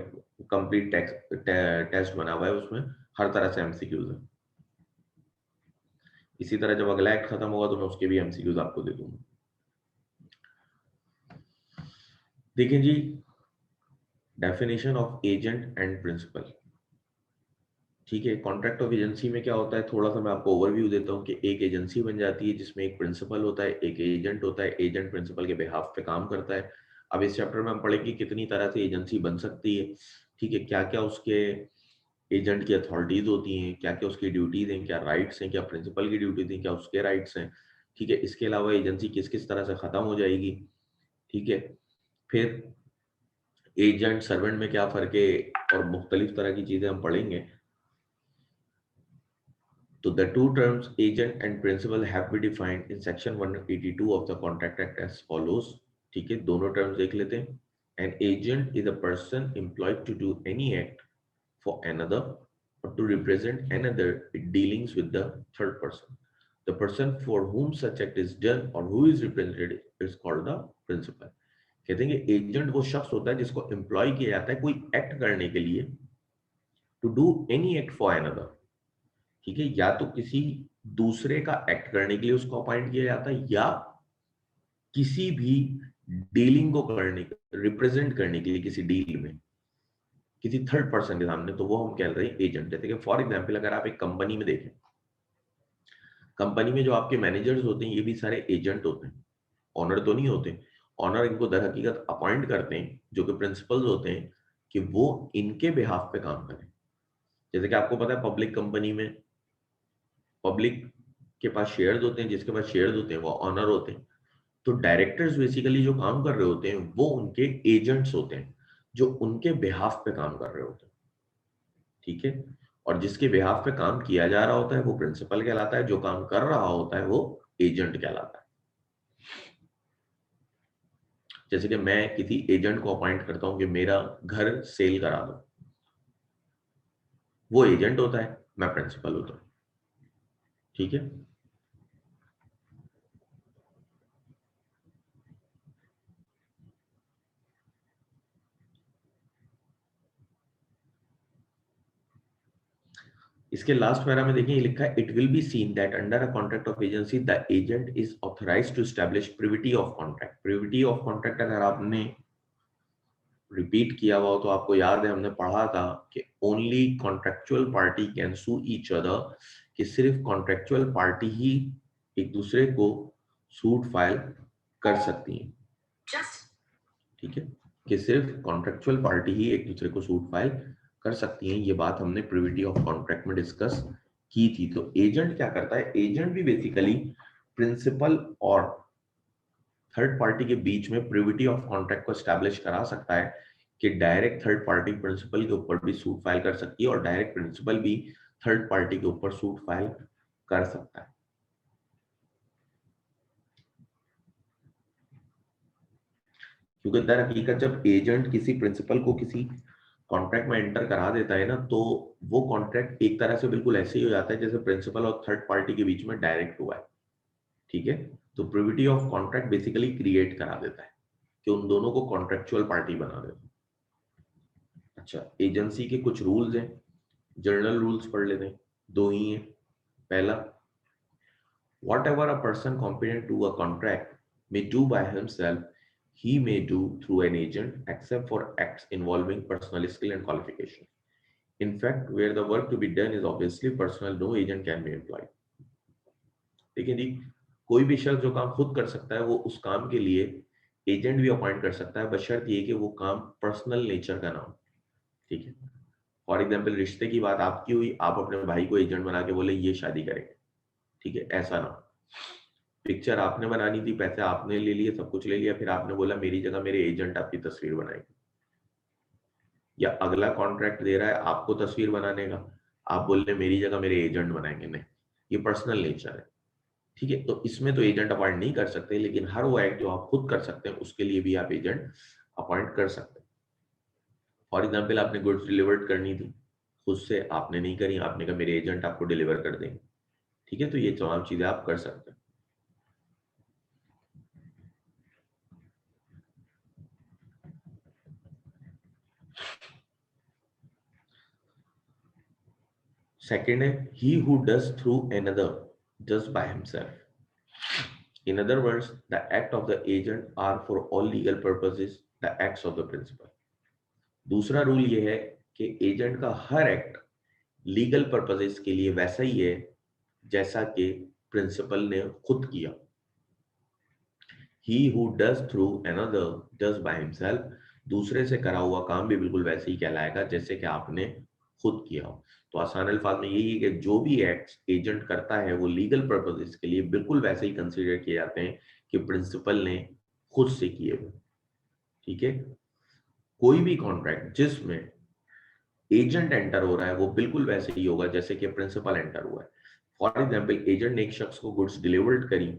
कंप्लीट टेस्ट बना हुआ है, उसमें हर तरह से एमसीक्यूज है। इसी तरह जब अगला एक्ट खत्म होगा तो मैं उसके भी एमसीक्यूज आपको दे दूंगा। देखिए जी, definition of agent and principal. ठीक है, कॉन्ट्रैक्ट ऑफ एजेंसी में क्या होता है, थोड़ा सा मैं आपको ओवरव्यू देता हूँ कि एक एजेंसी बन जाती है जिसमें एक प्रिंसिपल होता है, एक एजेंट होता है, एजेंट प्रिंसिपल के बिहाफ पे काम करता है। अब इस चैप्टर में हम पढ़ेंगे कितनी तरह से एजेंसी बन सकती है, ठीक है, क्या क्या उसके एजेंट की अथॉरिटीज होती हैं, क्या क्या उसकी ड्यूटीज हैं, क्या राइट्स हैं, क्या प्रिंसिपल की ड्यूटीज हैं, क्या उसके राइट्स हैं। ठीक है, इसके अलावा एजेंसी किस किस तरह से खत्म हो जाएगी। ठीक है, फिर एजेंट सर्वेंट में क्या फर्क है और मुख्तलिफ तरह की चीजें हम पढ़ेंगे। So the two terms agent and principal have been defined in section 182 of the Contract Act as follows. ठीक है, दोनों terms देख लेते हैं। An agent is a person employed to do any act for another or to represent another in dealings with the third person. The person for whom such act is done or who is represented is called the principal. कहते हैं कि agent वो शख्स होता है जिसको employ किया जाता है कोई एक्ट करने के लिए, to do any act for another. ठीक है, या तो किसी दूसरे का एक्ट करने के लिए उसको अपॉइंट किया जाता है या किसी भी डीलिंग को करने, रिप्रेजेंट करने के लिए किसी डील में किसी थर्ड पर्सन के सामने, तो वो हम कह रहे हैं एजेंट। जैसे कि फॉर एग्जांपल अगर आप एक कंपनी में देखें, कंपनी में जो आपके मैनेजर्स होते हैं ये भी सारे एजेंट होते हैं, ऑनर तो नहीं होते। ऑनर इनको दर हकीकत अपॉइंट करते हैं जो कि प्रिंसिपल्स होते हैं कि वो इनके बिहाफ पे काम करें। जैसे कि आपको पता है पब्लिक कंपनी में पब्लिक के पास शेयर्स होते हैं, जिसके पास शेयर्स होते हैं वो ऑनर होते हैं। तो डायरेक्टर्स बेसिकली जो काम कर रहे होते हैं वो उनके एजेंट्स होते हैं जो उनके बिहाफ पे काम कर रहे होते हैं। ठीक है, और जिसके बिहाफ पे काम किया जा रहा होता है वो प्रिंसिपल कहलाता है, जो काम कर रहा होता है वो एजेंट कहलाता है। जैसे कि मैं किसी एजेंट को अपॉइंट करता हूं कि मेरा घर सेल करा दो, वो एजेंट होता है, मैं प्रिंसिपल होता हूं। ठीक है, इसके लास्ट पैरा में देखिए लिखा है, it will be seen that under a contract of agency the agent is authorised to establish privity of contract. Privity of contract अगर आपने रिपीट किया हुआ हो तो आपको याद है हमने पढ़ा था कि only contractual party can sue each other, कि सिर्फ कॉन्ट्रेक्चुअल पार्टी ही एक दूसरे को सूट फाइल कर सकती है। ठीक है, कि सिर्फ कॉन्ट्रेक्चुअल पार्टी ही एक दूसरे को सूट फाइल कर सकती हैं। ये बात हमने प्रिविटी ऑफ कॉन्ट्रैक्ट में डिस्कस की थी। तो एजेंट क्या करता है, एजेंट भी बेसिकली प्रिंसिपल और थर्ड पार्टी के बीच में प्रिविटी ऑफ कॉन्ट्रैक्ट को एस्टैब्लिश करा सकता है कि डायरेक्ट थर्ड पार्टी प्रिंसिपल के ऊपर भी सूट फाइल कर सकती है और डायरेक्ट प्रिंसिपल भी थर्ड पार्टी के ऊपर सूट फाइल कर सकता है। क्योंकि दर हकीकत जब एजेंट किसी प्रिंसिपल को किसी कॉन्ट्रैक्ट में एंटर करा देता है ना, तो वो कॉन्ट्रैक्ट एक तरह से बिल्कुल ऐसे ही हो जाता है जैसे प्रिंसिपल और थर्ड पार्टी के बीच में डायरेक्ट हुआ है। ठीक है, तो privity of contract basically create करा देता है कि उन दोनों को कॉन्ट्रेक्चुअल पार्टी बना देता है। अच्छा, एजेंसी के कुछ रूल्स हैं, जनरल रूल्स पढ़ लेते हैं, दो ही हैं। पहला, whatever a person competent to a contract may do by himself, he may do through an agent, except for acts involving personal skill and qualification. In fact, where the work to be done is obviously personal, no agent can be employed. लेकिन जी, कोई भी शख्स जो काम खुद कर सकता है वो उस काम के लिए एजेंट भी अपॉइंट कर सकता है, बशर्त ये कि वो काम पर्सनल नेचर का ना हो। ठीक है, फॉर एग्जाम्पल रिश्ते की बात आपकी हुई, आप अपने भाई को एजेंट बना के बोले ये शादी करेंगे, ठीक है, ऐसा ना हो। पिक्चर आपने बनानी थी, पैसे आपने ले लिए, सब कुछ ले लिया, फिर आपने बोला मेरी जगह मेरे एजेंट आपकी तस्वीर बनाएंगे, या अगला कॉन्ट्रैक्ट दे रहा है आपको तस्वीर बनाने का, आप बोल रहे मेरी जगह मेरे एजेंट बनाएंगे। नहीं, ये पर्सनल नेचर है। ठीक है, तो इसमें तो एजेंट अपॉइंट नहीं कर सकते, लेकिन हर वो एक्ट जो आप खुद कर सकते हैं उसके लिए भी आप एजेंट अपॉइंट कर सकते हैं। फॉर एग्जाम्पल, आपने गुड्स डिलीवर्ड करनी थी, खुद से आपने नहीं करी, आपने कहा मेरे एजेंट आपको डिलीवर कर देंगे। ठीक है, तो ये तमाम चीजें आप कर सकते हैं। सेकेंड है he who does through another does by himself. In other words, the act of the agent are for all legal purposes the acts of the principal. दूसरा रूल ये है कि एजेंट का हर एक्ट लीगल पर्पसेस के लिए वैसा ही है जैसा कि प्रिंसिपल ने खुद किया। He who does through another does by himself. दूसरे से करा हुआ काम भी बिल्कुल वैसे ही कहलाएगा जैसे कि आपने खुद किया हो। तो आसान अल्फाज में यही है कि जो भी एक्ट एजेंट करता है वो लीगल पर्पसेस के लिए बिल्कुल वैसे ही कंसीडर किए जाते हैं कि प्रिंसिपल ने खुद से किए हुए। ठीक है, कोई भी कॉन्ट्रैक्ट जिसमें एजेंट एंटर हो रहा है वो बिल्कुल वैसे ही होगा जैसे कि प्रिंसिपल एंटर हुआ है। फॉर एग्जाम्पल, एजेंट ने एक शख्स को गुड्स डिलीवर्ड करी,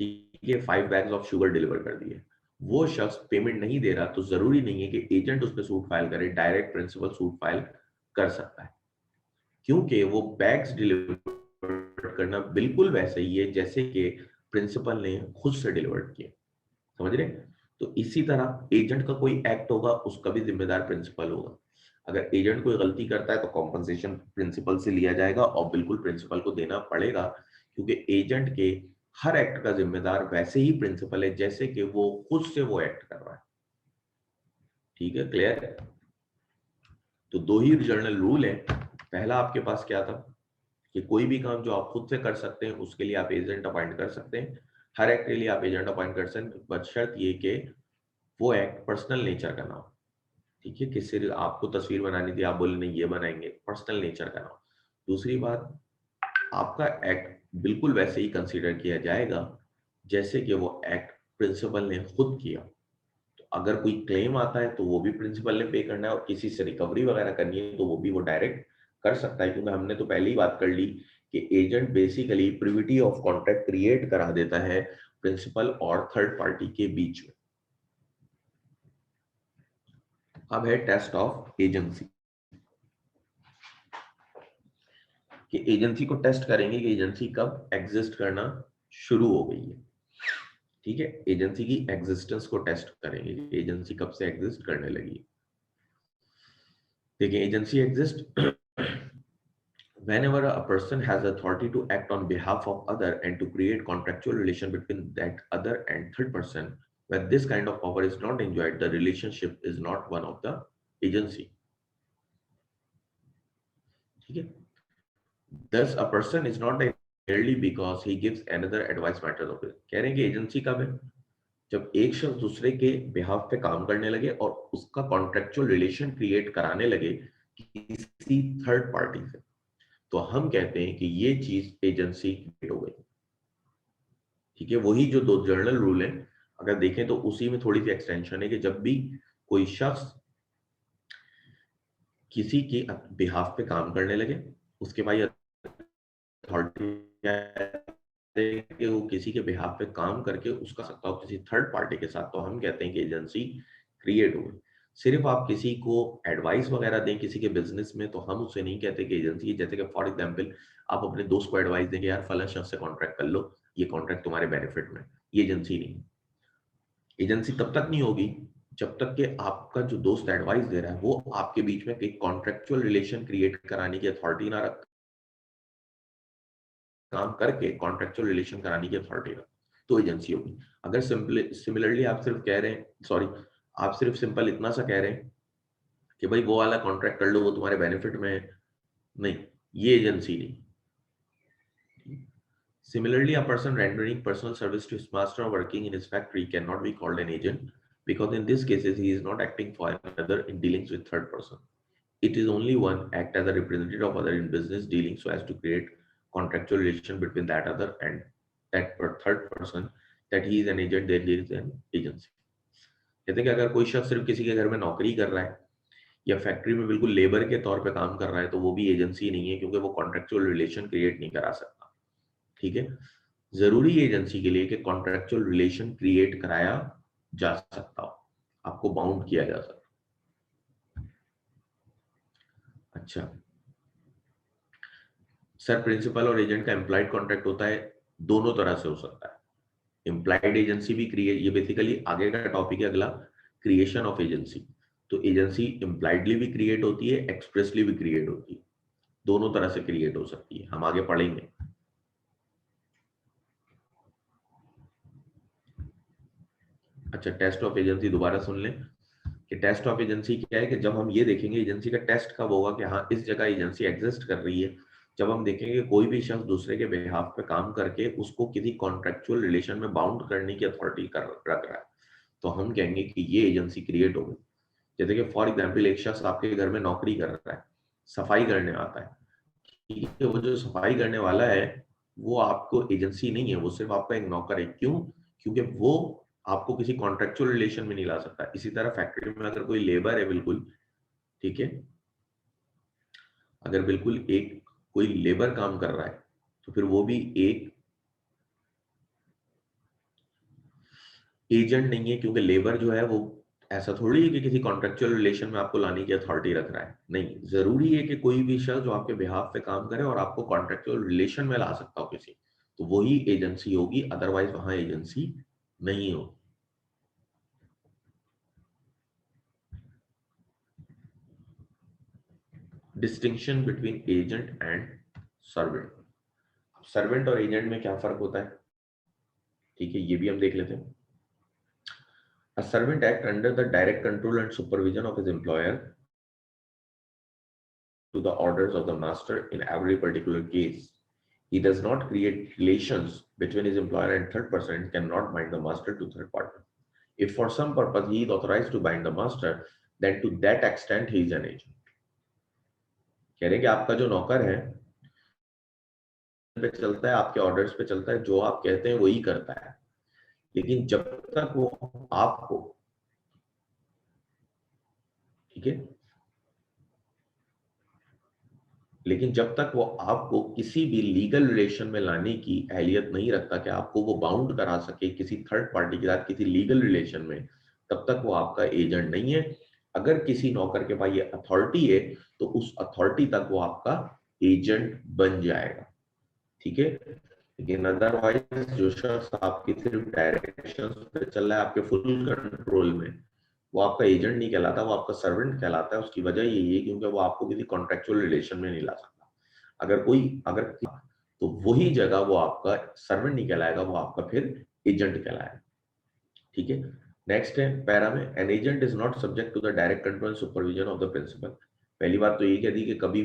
ठीक है, 5 बैग्स ऑफ शुगर डिलीवर कर दिए, वो शख्स पेमेंट नहीं दे रहा, तो जरूरी नहीं है कि एजेंट उस पर सूट फाइल करे, डायरेक्ट प्रिंसिपल सूट फाइल कर सकता है, क्योंकि वो बैग्स डिलीवर करना बिल्कुल वैसे ही है जैसे कि प्रिंसिपल ने खुद से डिलीवर्ड किया। समझ रहे? तो इसी तरह एजेंट का कोई एक्ट होगा उसका भी जिम्मेदार प्रिंसिपल होगा। अगर एजेंट कोई गलती करता है तो कॉम्पनसेशन प्रिंसिपल से लिया जाएगा और बिल्कुल प्रिंसिपल को देना पड़ेगा, क्योंकि एजेंट के हर एक्ट का जिम्मेदार वैसे ही प्रिंसिपल है जैसे कि वो खुद से वो एक्ट कर रहा है। ठीक है, क्लियर है? तो दो ही जनरल रूल है। पहला आपके पास क्या था कि कोई भी काम जो आप खुद से कर सकते हैं उसके लिए आप एजेंट अपॉइंट कर सकते हैं, हर एक्ट के लिए आप एजेंट अपॉइंट कर सकते हैं, बशर्त ये कि वो एक्ट पर्सनल नेचर का ना हो। ठीक है, किसी आपको तस्वीर बनानी थी, आप बोले नहीं ये बनाएंगे, पर्सनल नेचर का ना हो। दूसरी बात, आपका एक्ट बिल्कुल वैसे ही कंसीडर किया जाएगा जैसे कि वो एक्ट प्रिंसिपल ने खुद किया। तो अगर कोई क्लेम आता है तो वो भी प्रिंसिपल ने पे करना है, और किसी से रिकवरी वगैरह करनी है तो वो भी वो डायरेक्ट कर सकता है, क्योंकि हमने तो पहले ही बात कर ली कि agent basically privity of contract create करा देता है प्रिंसिपल और थर्ड पार्टी के बीच में। अब है टेस्ट ऑफ एजेंसी, कि एजेंसी को टेस्ट करेंगे कि एजेंसी कब एग्जिस्ट करना शुरू हो गई है। ठीक है, एजेंसी की एग्जिस्टेंस को टेस्ट करेंगे कि एजेंसी कब से एग्जिस्ट करने लगी। देखिए, agency exist whenever a person has authority to act on behalf of other and to create contractual relation between that other and third person, when this kind of power is not enjoyed, the relationship is not one of the agency. ठीक है, thus a person is not merely because he gives another advice matters of it. कह रहे हैं कि agency कब है? जब एक शख्स दूसरे के बिहाफ पे काम करने लगे और उसका कॉन्ट्रेक्चुअल रिलेशन क्रिएट कराने लगे किसी थर्ड पार्टी से, तो हम कहते हैं कि ये चीज एजेंसी क्रिएट हो गई। ठीक है, वही जो दो जर्नल रूल है अगर देखें तो उसी में थोड़ी सी एक्सटेंशन है कि जब भी कोई शख्स किसी के बिहाफ पे काम करने लगे, उसके बाद अथॉरिटी कि वो किसी के बिहाफ पे काम करके उसका सकता हो किसी थर्ड पार्टी के साथ, तो हम कहते हैं कि एजेंसी क्रिएट हो गई। सिर्फ आप किसी को एडवाइस वगैरह दें किसी के बिजनेस में तो हम उसे नहीं कहते कि एजेंसी है। जैसे कि फॉर एग्जांपल आप अपने दोस्त को एडवाइस देंगे यार फला शख्स से कॉन्ट्रैक्ट कर लो, ये कॉन्ट्रैक्ट तुम्हारे बेनिफिट में, ये एजेंसी नहीं। एजेंसी तब तक नहीं होगी जब तक कि आपका जो दोस्त एडवाइस दे रहा है वो आपके बीच में एक कॉन्ट्रेक्चुअल रिलेशन क्रिएट कराने की अथॉरिटी ना रख, काम करके कॉन्ट्रेक्चुअल रिलेशन कराने की अथॉरिटी रख, तो एजेंसी होगी। अगर सिमिलरली आप सिर्फ कह रहे हैं, सॉरी, आप सिर्फ सिंपल इतना सा कह रहे हैं कि भाई वो वाला कॉन्ट्रैक्ट कर लो वो तुम्हारे बेनिफिट में है, नहीं, ये एजेंसी नहीं। Similarly, a person rendering personal service to his master working in his factory cannot be called an agent because in these cases he is not acting for another in dealings with third person. It is only one act as a representative of other in business dealings so as to create contractual relation between that other and that third person, that he is an agent, then there is an agency. कहते हैं कि अगर कोई शख्स सिर्फ किसी के घर में नौकरी कर रहा है या फैक्ट्री में बिल्कुल लेबर के तौर पे काम कर रहा है तो वो भी एजेंसी नहीं है, क्योंकि वो कॉन्ट्रेक्चुअल रिलेशन क्रिएट नहीं करा सकता। ठीक है, जरूरी एजेंसी के लिए कि कॉन्ट्रेक्चुअल रिलेशन क्रिएट कराया जा सकता हो, आपको बाउंड किया जा सकता। अच्छा सर, प्रिंसिपल और एजेंट का एम्प्लॉयड कॉन्ट्रैक्ट होता है, दोनों तरह से हो सकता है। इम्प्लाइड एजेंसी भी क्रिएट, ये बेसिकली आगे का टॉपिक है अगला, क्रिएशन ऑफ एजेंसी। तो एजेंसी इम्प्लाइडली भी क्रिएट होती है, एक्सप्रेसली भी क्रिएट होती है, दोनों तरह से क्रिएट हो सकती है, हम आगे पढ़ेंगे। अच्छा, टेस्ट ऑफ एजेंसी दोबारा सुन लें कि टेस्ट ऑफ एजेंसी क्या है, कि जब हम ये देखेंगे एजेंसी का टेस्ट कब होगा कि हाँ इस जगह एजेंसी एग्जिस्ट कर रही है, जब हम देखेंगे कोई भी शख्स दूसरे के बिहाफ पे काम करके उसको किसी कॉन्ट्रेक्चुअल रिलेशन में बाउंड करने की अथॉरिटी रख रहा है, तो हम कहेंगे कि ये एजेंसी क्रिएट हो गई। जैसे कि फॉर एग्जाम्पल एक शख्स आपके घर में नौकरी कर रहा है, सफाई करने आता है, ठीक है, वो जो सफाई करने वाला है वो आपको एजेंसी नहीं है, वो सिर्फ आपका एक नौकर है। क्यों? क्योंकि वो आपको किसी कॉन्ट्रेक्चुअल रिलेशन में नहीं ला सकता। इसी तरह फैक्ट्री में अगर कोई लेबर है बिल्कुल, ठीक है, अगर बिल्कुल एक कोई लेबर काम कर रहा है तो फिर वो भी एक एजेंट नहीं है, क्योंकि लेबर जो है वो ऐसा थोड़ी है कि किसी कॉन्ट्रेक्चुअल रिलेशन में आपको लाने की अथॉरिटी रख रहा है। नहीं, जरूरी है कि कोई भी शख्स जो आपके बिहाफ पे काम करे और आपको कॉन्ट्रेक्चुअल रिलेशन में ला सकता हो किसी, तो वही एजेंसी होगी, अदरवाइज वहां एजेंसी नहीं हो। Distinction between agent and servant. Servant और एजेंट में क्या फर्क होता है, ठीक है, ये भी हम देख लेते हैं। A servant act under the direct control and supervision of his employer to the orders of the master in every particular case. He does not create relations between his employer and third person and cannot bind the master to third party. If for some purpose he is authorized to bind the master, then to that extent he is an agent. कह रहे हैं कि आपका जो नौकर है पे चलता है, आपके ऑर्डर्स पे चलता है, जो आप कहते हैं वही करता है, लेकिन जब तक वो आपको, ठीक है, लेकिन जब तक वो आपको किसी भी लीगल रिलेशन में लाने की अहलियत नहीं रखता कि आपको वो बाउंड करा सके किसी थर्ड पार्टी के साथ किसी लीगल रिलेशन में, तब तक वो आपका एजेंट नहीं है। अगर किसी नौकर के पास ये अथॉरिटी है तो उस अथॉरिटी तक वो आपका एजेंट बन जाएगा, ठीक है। लेकिन अदरवाइज जो शख्स आपकी सिर्फ डायरेक्शन पे चल रहा है आपके फुल कंट्रोल में, वो आपका एजेंट नहीं कहलाता, वो आपका सर्वेंट कहलाता है। उसकी वजह यही है क्योंकि वो आपको किसी कॉन्ट्रेक्चुअल रिलेशन में नहीं ला सकता। अगर तो वही जगह वो आपका सर्वेंट नहीं कहलाएगा, वो आपका फिर एजेंट कहलाएगा, ठीक है। नेक्स्ट है पैरा में, an agent is not subject to the direct control supervision of the principal. पहली बात तो ये कह दी कि कभी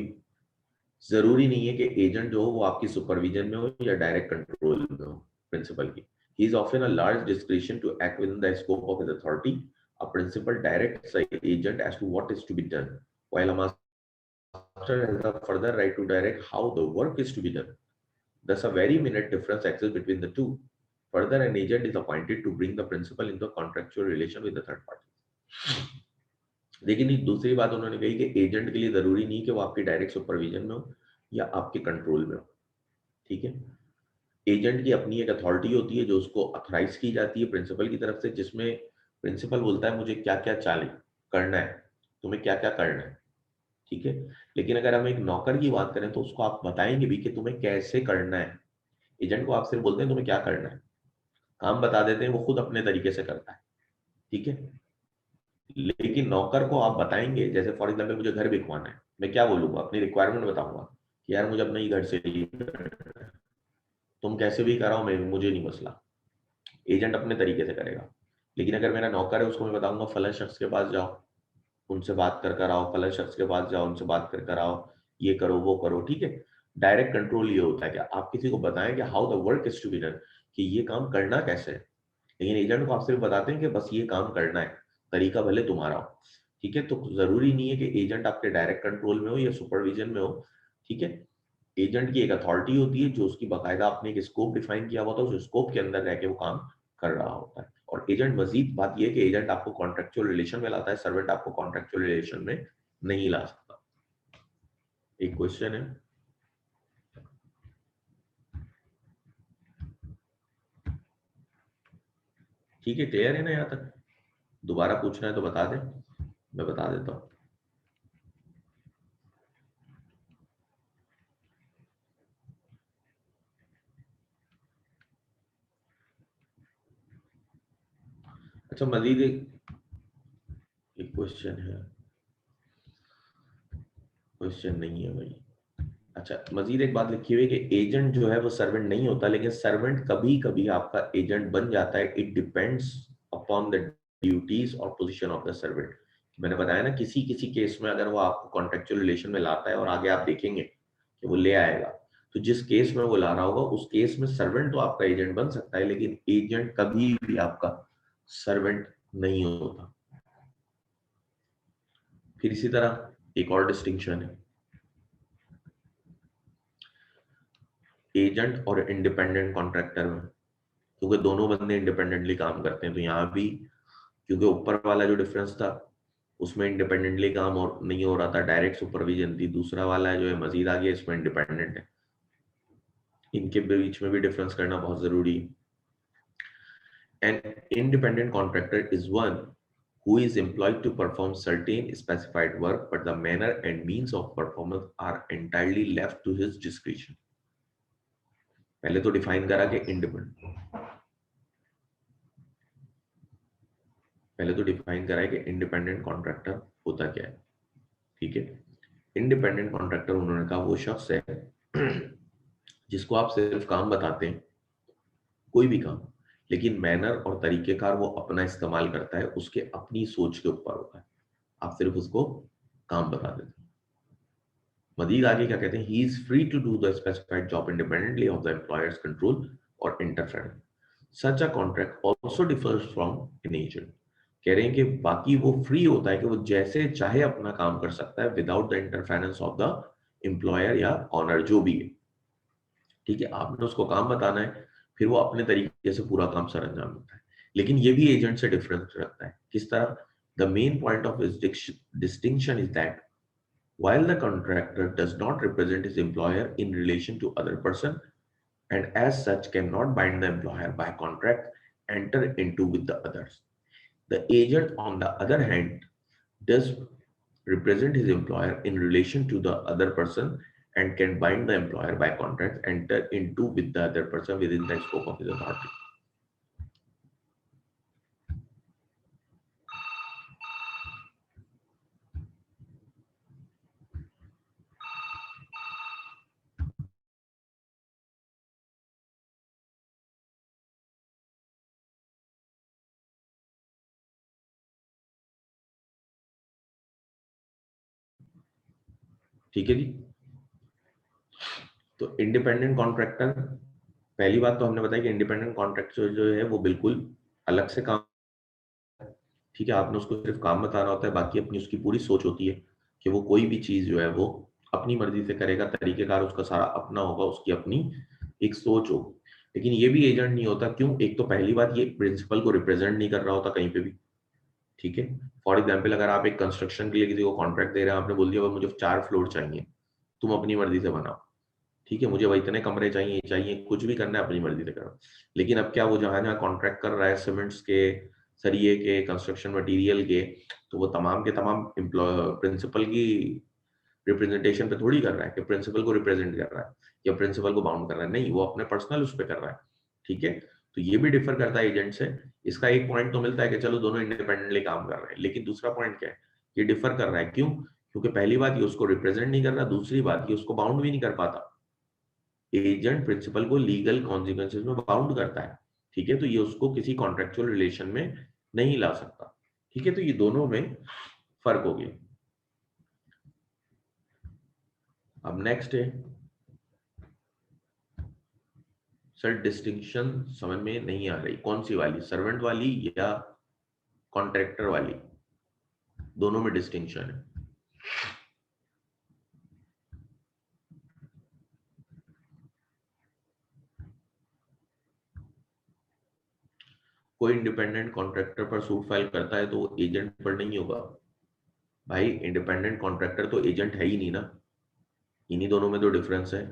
जरूरी नहीं है कि एजेंट जो हो वो आपकी सुपरविजन में हो या डायरेक्ट कंट्रोल में हो प्रिंसिपल की। He is often a large discretion to act within the scope of his authority. A principal directs the agent as to what is to be done, while a master has a further right to direct how the work is to be done. Thus, a very minute difference exists between the two. Further, an agent is appointed to bring the principal into a contractual relation with the third party. लेकिन एक दूसरी बात उन्होंने कही कि agent के लिए जरूरी नहीं कि वो आपकी डायरेक्ट सुपरविजन में हो या आपके कंट्रोल में हो, ठीक है। एजेंट की अपनी एक अथॉरिटी होती है जो उसको अथोराइज की जाती है प्रिंसिपल की तरफ से, जिसमें प्रिंसिपल बोलता है मुझे क्या क्या चाले करना है, तुम्हें क्या क्या करना है, ठीक है। लेकिन अगर हम एक नौकर की बात करें तो उसको आप बताएंगे भी कि तुम्हें कैसे करना है। एजेंट को आप सिर्फ बोलते हैं तुम्हें क्या करना है, काम बता देते हैं, वो खुद अपने तरीके से करता है, ठीक है। लेकिन नौकर को आप बताएंगे, जैसे फॉर एग्जाम्पल मुझे घर बिकवाना है, मैं क्या बोलूंगा, अपनी रिक्वायरमेंट बताऊंगा कि यार मुझे अपना ही घर से ही करना है, तुम कैसे भी कराओ, मैं मुझे नहीं मसला, एजेंट अपने तरीके से करेगा। लेकिन अगर मेरा नौकर है उसको मैं बताऊंगा फलन शख्स के पास जाओ, उनसे बात कर कर आओ, फलन शख्स के पास जाओ, उनसे बात कर कर आओ, ये करो वो करो, ठीक है। डायरेक्ट कंट्रोल ये होता है कि आप किसी को बताएं कि how the work is to be done, कि ये काम करना कैसे है। लेकिन एजेंट को आप सिर्फ बताते हैं कि बस ये काम करना है, तरीका भले तुम्हारा हो, ठीक है। तो जरूरी नहीं है कि एजेंट आपके डायरेक्ट कंट्रोल में हो या सुपरविजन में हो, ठीक है। एजेंट की एक अथॉरिटी होती है जो उसकी बाकायदा आपने एक स्कोप डिफाइन किया हुआ था, उस स्कोप के अंदर रह के वो काम कर रहा होता है। और एजेंट, मजीद बात यह है कि एजेंट आपको कॉन्ट्रेक्चुअल रिलेशन में लाता है, सर्वेंट आपको कॉन्ट्रेक्चुअल रिलेशन में नहीं ला सकता। एक क्वेश्चन है, ठीक है, क्लियर है ना यहाँ तक? दोबारा पूछना है तो बता दे, मैं बता देता हूँ। अच्छा मजीद एक क्वेश्चन है, क्वेश्चन नहीं है भाई। अच्छा मजीद एक बात लिखी हुई है कि एजेंट जो है वो सर्वेंट नहीं होता, लेकिन सर्वेंट कभी कभी आपका एजेंट बन जाता है। It depends upon the duties और पोजीशन ऑफ द सर्वेंट। मैंने बताया ना, किसी किसी केस में अगर वो आपको कॉन्ट्रेक्चुअल रिलेशन में लाता है और आगे आप देखेंगे कि वो ले आएगा, तो जिस केस में वो ला रहा होगा उस केस में सर्वेंट तो आपका एजेंट बन सकता है, लेकिन एजेंट कभी भी आपका सर्वेंट नहीं होता। फिर इसी तरह एक और डिस्टिंक्शन है एजेंट और इंडिपेंडेंट कॉन्ट्रैक्टर में, क्योंकि दोनों बंदे इंडिपेंडेंटली काम करते हैं। तो यहाँ भी क्योंकि ऊपर वाला जो डिफरेंस था उसमें इंडिपेंडेंटली काम और नहीं हो रहा था, डायरेक्ट सुपरविजन थी। दूसरा वाला जो है मजीद आ गया, इसमें इंडिपेंडेंट है। इनके बीच में भी डिफरेंस करना बहुत जरूरी है। An independent contractor is one who is employed to perform certain specified work, but the manner and means of performance are entirely left to his discretion. पहले तो डिफाइन करा कि इंडिपेंडेंट कॉन्ट्रैक्टर होता क्या है। ठीक है, इंडिपेंडेंट कॉन्ट्रैक्टर उन्होंने कहा वो शख्स है जिसको आप सिर्फ काम बताते हैं, कोई भी काम, लेकिन मैनर और तरीकेकार वो अपना इस्तेमाल करता है, उसके अपनी सोच के ऊपर होता है। आप सिर्फ उसको काम बता देते हैं। मजीद आगे क्या कहते हैं, he is free to do the specified job independently of the employer's control और interference. Such a contract also differs from an agent. कह रहे हैं कि बाकी वो फ्री होता है कि वो जैसे चाहे अपना काम कर सकता है without the interference of the employer या ऑनर जो भी है। ठीक है, आपने उसको काम बताना है, फिर वो अपने तरीके से पूरा काम सर अंजाम देता है। लेकिन ये भी एजेंट से डिफरेंस रखता है। किस तरह? The main point of distinction is that while the contractor does not represent his employer in relation to other person and as such cannot bind the employer by contract enter into with the others, the agent on the other hand does represent his employer in relation to the other person and can bind the employer by contract enter into with the other person within the scope of his authority. ठीक है जी, तो independent contractor, पहली बात तो हमने बताया कि independent contractor जो है वो बिल्कुल अलग से काम, ठीक है, आपने उसको सिर्फ काम बताना होता है, बाकी अपनी उसकी पूरी सोच होती है कि वो कोई भी चीज जो है वो अपनी मर्जी से करेगा, तरीकेकार उसका सारा अपना होगा, उसकी अपनी एक सोच होगी। लेकिन ये भी एजेंट नहीं होता। क्यों? एक तो पहली बात, ये प्रिंसिपल को रिप्रेजेंट नहीं कर रहा होता कहीं पे भी। ठीक है, फॉर एग्जाम्पल अगर आप एक कंस्ट्रक्शन के लिए किसी को कॉन्ट्रैक्ट दे रहे हैं, आपने बोल दिया मुझे 4 फ्लोर चाहिए, तुम अपनी मर्जी से बनाओ, ठीक है, मुझे वही इतने कमरे चाहिए चाहिए, कुछ भी करना है अपनी मर्जी से करो। लेकिन अब क्या, वो जहां जहां कॉन्ट्रैक्ट कर रहा है सीमेंट्स के, सरिये के, कंस्ट्रक्शन मटेरियल के, तो वो तमाम के तमाम प्रिंसिपल की रिप्रेजेंटेशन पे थोड़ी कर रहा है कि प्रिंसिपल को रिप्रेजेंट कर रहा है या प्रिंसिपल को बाउंड कर रहा है। नहीं, वो अपने पर्सनल उस पर कर रहा है। ठीक है, तो ये भी डिफर करता है एजेंट से। इसका एक पॉइंट तो मिलता है कि चलो दोनों इंडिपेंडेंटली काम कर रहे हैं, लेकिन दूसरा पॉइंट क्या है, ये डिफर कर रहा है। क्यों? क्योंकि पहली बात ये उसको रिप्रेजेंट नहीं कर रहा, दूसरी बात ये उसको बाउंड भी नहीं कर पाता। एजेंट प्रिंसिपल को लीगल कॉन्सिक्वेंसेज में बाउंड करता है। ठीक है, तो ये उसको किसी कॉन्ट्रेक्चुअल रिलेशन में नहीं ला सकता। ठीक है, तो ये दोनों में फर्क हो गया। अब नेक्स्ट है सर, डिस्टिंक्शन समझ में नहीं आ रही, कौन सी वाली, सर्वेंट वाली या कॉन्ट्रैक्टर वाली? दोनों में डिस्टिंक्शन है। कोई इंडिपेंडेंट कॉन्ट्रैक्टर पर सूट फाइल करता है तो वो एजेंट पर नहीं होगा भाई। इंडिपेंडेंट कॉन्ट्रैक्टर तो एजेंट है ही नहीं ना, इन्हीं दोनों में तो डिफरेंस है।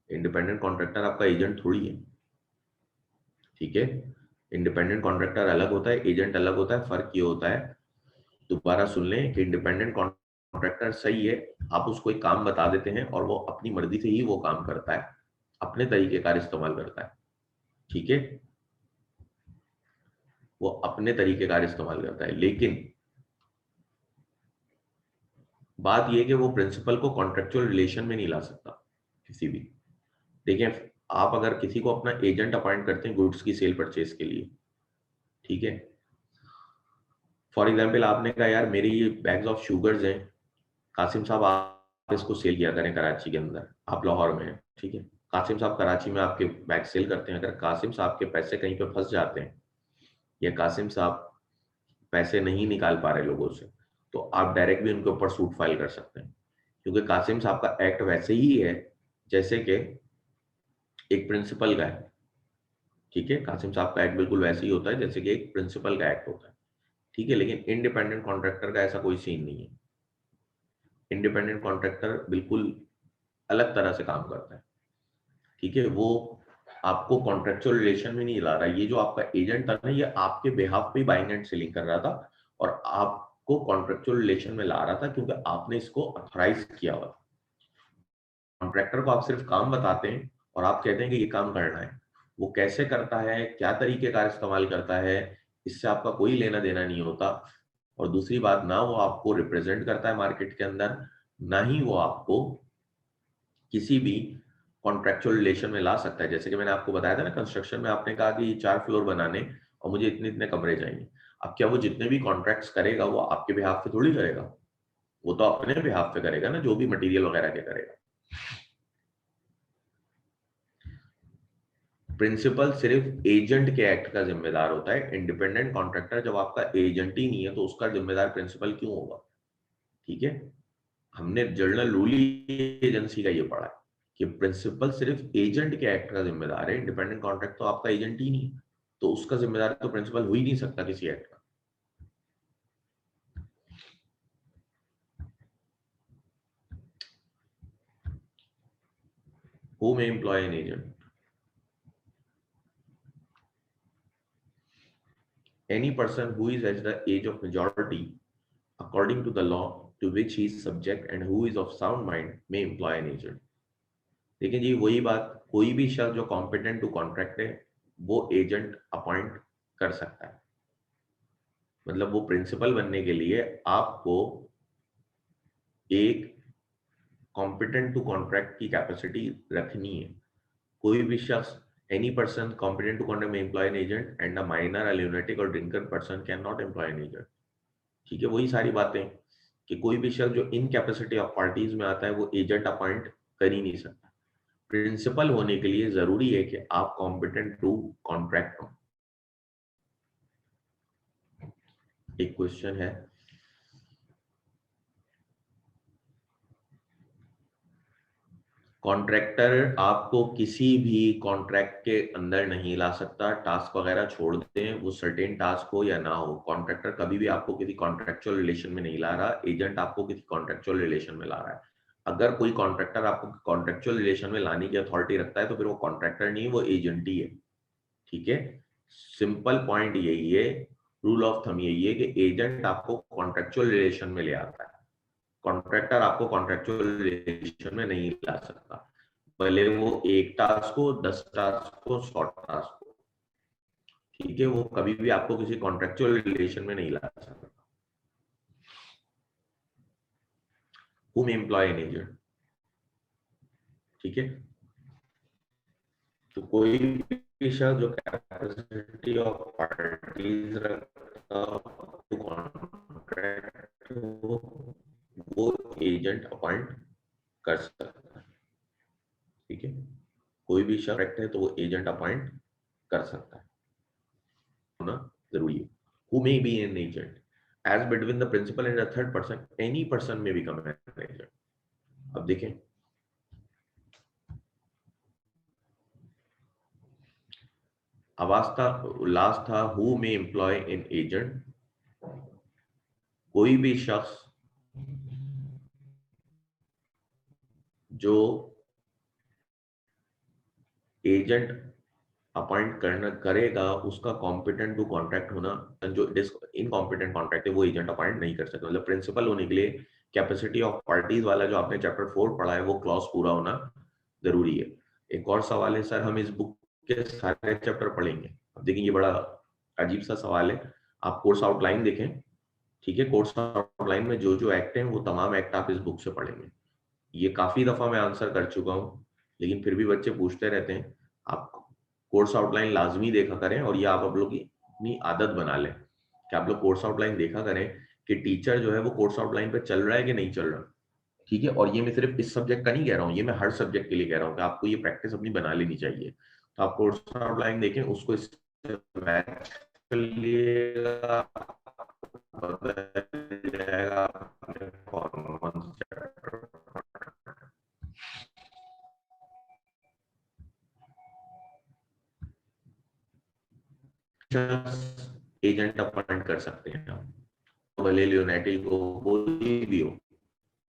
इंडिपेंडेंट कॉन्ट्रैक्टर आपका एजेंट थोड़ी है। ठीक है, इंडिपेंडेंट कॉन्ट्रैक्टर अलग होता है, एजेंट अलग होता है। फर्क ये होता है, दोबारा सुन लें, कि इंडिपेंडेंट कॉन्ट्रैक्टर सही है, आप उसको एक काम बता देते हैं और वो अपनी मर्जी से ही वो काम करता है, अपने तरीके कार इस्तेमाल करता है, ठीक है, वो अपने तरीके कार इस्तेमाल करता है। लेकिन बात यह कि वो प्रिंसिपल को कॉन्ट्रेक्चुअल रिलेशन में नहीं ला सकता किसी भी। देखें, आप अगर किसी को अपना एजेंट अपॉइंट करते हैं गुड्स की सेल परचेज के लिए, ठीक है, फॉर एग्जाम्पल आपने कहा यार मेरी ये बैग्स ऑफ शुगर्स हैं, कासिम साहब आप इसको सेल किया करें कराची के अंदर, आप लाहौर में हैं, ठीक है, कासिम साहब कराची में आपके बैग सेल करते हैं। अगर कासिम साहब के पैसे कहीं पे फंस जाते हैं या कासिम साहब पैसे नहीं निकाल पा रहे लोगों से, तो आप डायरेक्ट भी उनके ऊपर सूट फाइल कर सकते हैं, क्योंकि कासिम साहब का एक्ट वैसे ही है जैसे कि एक प्रिंसिपल का है, ठीक है, कासिम साहब का एक्ट बिल्कुल वैसे ही होता है जैसे कि एक प्रिंसिपल का एक्ट होता है, ठीक है। लेकिन इंडिपेंडेंट कॉन्ट्रैक्टर का ऐसा कोई सीन नहीं है। इंडिपेंडेंट कॉन्ट्रैक्टर बिल्कुल अलग तरह से काम करता है, ठीक है, वो आपको कॉन्ट्रेक्चुअल रिलेशन में नहीं ला रहा। ये जो आपका एजेंट था ना, ये आपके बिहाफ पे बाइंग एंड सेलिंग कर रहा था और आपको कॉन्ट्रेक्चुअल रिलेशन में ला रहा था क्योंकि आपने इसको ऑथराइज किया हुआ। कॉन्ट्रैक्टर को आप सिर्फ काम बताते हैं और आप कहते हैं कि ये काम करना है, वो कैसे करता है, क्या तरीके का इस्तेमाल करता है, इससे आपका कोई लेना देना नहीं होता। और दूसरी बात, ना वो आपको रिप्रेजेंट करता है मार्केट के अंदर, ना ही वो आपको किसी भी कॉन्ट्रेक्चुअल रिलेशन में ला सकता है। जैसे कि मैंने आपको बताया था ना, कंस्ट्रक्शन में आपने कहा कि 4 फ्लोर बनाने और मुझे इतने इतने कमरे चाहिए। अब क्या वो जितने भी कॉन्ट्रैक्ट्स करेगा वो आपके बिहाफ पे थोड़ी करेगा, वो तो अपने बिहाफ पे करेगा ना, जो भी मटेरियल वगैरह के करेगा। प्रिंसिपल सिर्फ एजेंट के एक्ट का जिम्मेदार होता है। इंडिपेंडेंट कॉन्ट्रैक्टर जब आपका एजेंट ही नहीं है तो उसका जिम्मेदार प्रिंसिपल क्यों होगा, ठीक है। हमने जर्नल रूल एजेंसी का ये पढ़ा है कि प्रिंसिपल सिर्फ एजेंट के एक्ट का जिम्मेदार है। इंडिपेंडेंट कॉन्ट्रैक्ट तो आपका एजेंट ही नहीं है, तो उसका जिम्मेदार तो प्रिंसिपल हो ही नहीं सकता किसी एक्ट का। Who may employ an agent? Any person who is at the age of majority according to the law to which he is subject and who is of sound mind may employ an agent। देखिए जी, वही बात, कोई भी शख्स जो competent to contract है वो agent appoint कर सकता है। मतलब वो प्रिंसिपल बनने के लिए आपको एक कॉम्पिटेंट टू कॉन्ट्रैक्ट की कैपेसिटी रखनी है। कोई भी शख्स, any person competent to contract में employ an agent and a minor, a lunatic और drinker person can not employ an agent, ठीक है। वही सारी बातें कि कोई भी शख्स जो इन कैपेसिटी ऑफ पार्टीज में आता है वो एजेंट अपॉइंट कर ही नहीं सकता। प्रिंसिपल होने के लिए जरूरी है कि आप कॉम्पिटेंट टू कॉन्ट्रैक्ट हो। एक क्वेश्चन है, कॉन्ट्रैक्टर आपको किसी भी कॉन्ट्रैक्ट के अंदर नहीं ला सकता। टास्क वगैरह छोड़ दें, वो सर्टेन टास्क हो या ना हो, कॉन्ट्रैक्टर कभी भी आपको किसी कॉन्ट्रेक्चुअल रिलेशन में नहीं ला रहा, एजेंट आपको किसी कॉन्ट्रेक्चुअल रिलेशन में ला रहा है। अगर कोई कॉन्ट्रैक्टर आपको कॉन्ट्रेक्चुअल रिलेशन में लाने की अथॉरिटी रखता है तो फिर वो कॉन्ट्रैक्टर नहीं, वो एजेंट ही है, ठीक है। सिंपल पॉइंट यही है, रूल ऑफ थंब यही है कि एजेंट आपको कॉन्ट्रेक्चुअल रिलेशन में ले आता है, कॉन्ट्रैक्टर आपको कॉन्ट्रेक्चुअल रिलेशन में नहीं ला सकता, भले वो 1 टास्क हो, 10 टास्क हो, 100 टास्क हो, ठीक है, वो कभी भी आपको किसी कॉन्ट्रेक्चुअल रिलेशन में नहीं ला सकता। whom employ an agent, ठीक है। तो कोई भी शख्स जो कैपेसिटी ऑफ पार्टीज रखता हो कॉन्ट्रैक्ट हो, वो एजेंट अपॉइंट कर सकता है, ठीक है। कोई भी शख्स करेक्ट है तो वो एजेंट अपॉइंट कर सकता है, होना जरूरी है। Who may be an agent as between the principal and the third person, any person may become an agent. अब देखें, आवाज था, लास्ट था who may employ an agent. कोई भी शख्स जो एजेंट अपॉइंट करना करेगा उसका कॉम्पिटेंट टू कॉन्ट्रैक्ट होना, जो इनकॉम्पिटेंट कॉन्ट्रैक्ट है वो एजेंट अपॉइंट नहीं कर सकता। मतलब प्रिंसिपल होने के लिए कैपेसिटी ऑफ पार्टीज वाला जो आपने चैप्टर 4 पढ़ा है वो क्लॉज पूरा होना जरूरी है। एक और सवाल है, सर हम इस बुक के सारे चैप्टर पढ़ेंगे। अब देखिए ये बड़ा अजीब सा सवाल है। आप कोर्स आउटलाइन देखें, ठीक है, कोर्स आउटलाइन में जो जो एक्ट हैं वो तमाम एक्ट आप इस बुक से पढ़ेंगे। ये काफी दफा मैं आंसर कर चुका हूँ, लेकिन फिर भी बच्चे पूछते रहते हैं। आप कोर्स आउटलाइन लाजमी देखा करें, और ये आप लोग की अपनी आदत बना लें कि आप लोग कोर्स आउटलाइन देखा करें कि टीचर जो है वो कोर्स आउटलाइन पे चल रहा है कि नहीं चल रहा। ठीक है, और ये मैं सिर्फ इस सब्जेक्ट का नहीं कह रहा हूँ, ये मैं हर सब्जेक्ट के लिए कह रहा हूँ कि आपको ये प्रैक्टिस अपनी बना लेनी चाहिए। तो आप कोर्स आउटलाइन देखें, उसको इससे मैच कर लिएगा, पता जाएगा आपने कौन सा चैप्टर। एजेंट अपॉइंट कर सकते हैं आप, भले लियोनेटी को कोई भी हो,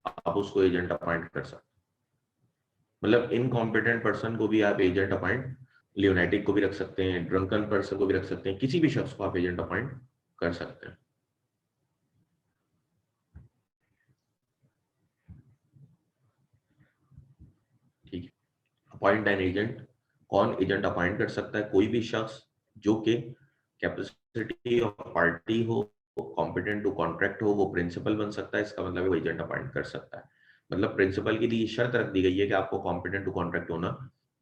आप उसको एजेंट अपॉइंट कर सकते हैं। मतलब इनकॉम्पिटेंट पर्सन को भी आप एजेंट अपॉइंट, लियोनेटिक को भी रख सकते हैं, ड्रंकन पर्सन को भी रख सकते हैं, किसी भी शख्स को आप एजेंट अपॉइंट कर सकते हैं। ठीक है, अपॉइंट एन एजेंट, कौन एजेंट अपॉइंट कर सकता है? कोई भी शख्स जो कि कैपेसिटी ऑफ पार्टी हो, कॉम्पिटेंट टू कॉन्ट्रैक्ट हो, वो प्रिंसिपल बन सकता है। इसका मतलब है वो एजेंट अपॉइंट कर सकता है। मतलब प्रिंसिपल के लिए शर्त रख दी गई है कि आपको कॉम्पिटेंट टू कॉन्ट्रैक्ट होना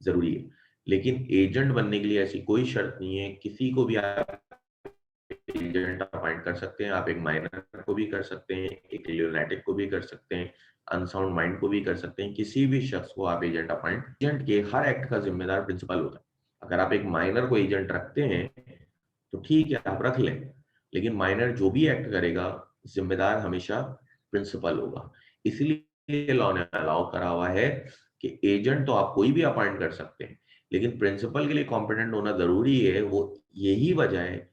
जरूरी है, लेकिन एजेंट बनने के लिए ऐसी कोई शर्त नहीं है। किसी को भी आप एजेंट अपॉइंट कर सकते हैं। आप एक माइनर को भी कर सकते हैं, एक ल्यूनेटिक को भी कर सकते हैं, अनसाउंड माइंड को भी कर सकते हैं। किसी भी शख्स को आप एजेंट अपॉइंट, एजेंट के हर एक्ट का जिम्मेदार प्रिंसिपल होता है। अगर आप एक माइनर को एजेंट रखते हैं तो ठीक है, आप रख लें, लेकिन माइनर जो भी एक्ट करेगा जिम्मेदार हमेशा प्रिंसिपल होगा। इसलिए लॉ ने अलाउ करा हुआ है कि एजेंट तो आप कोई भी अपॉइंट कर सकते हैं, लेकिन प्रिंसिपल के लिए कॉम्पिटेंट होना जरूरी है। वो यही वजह है,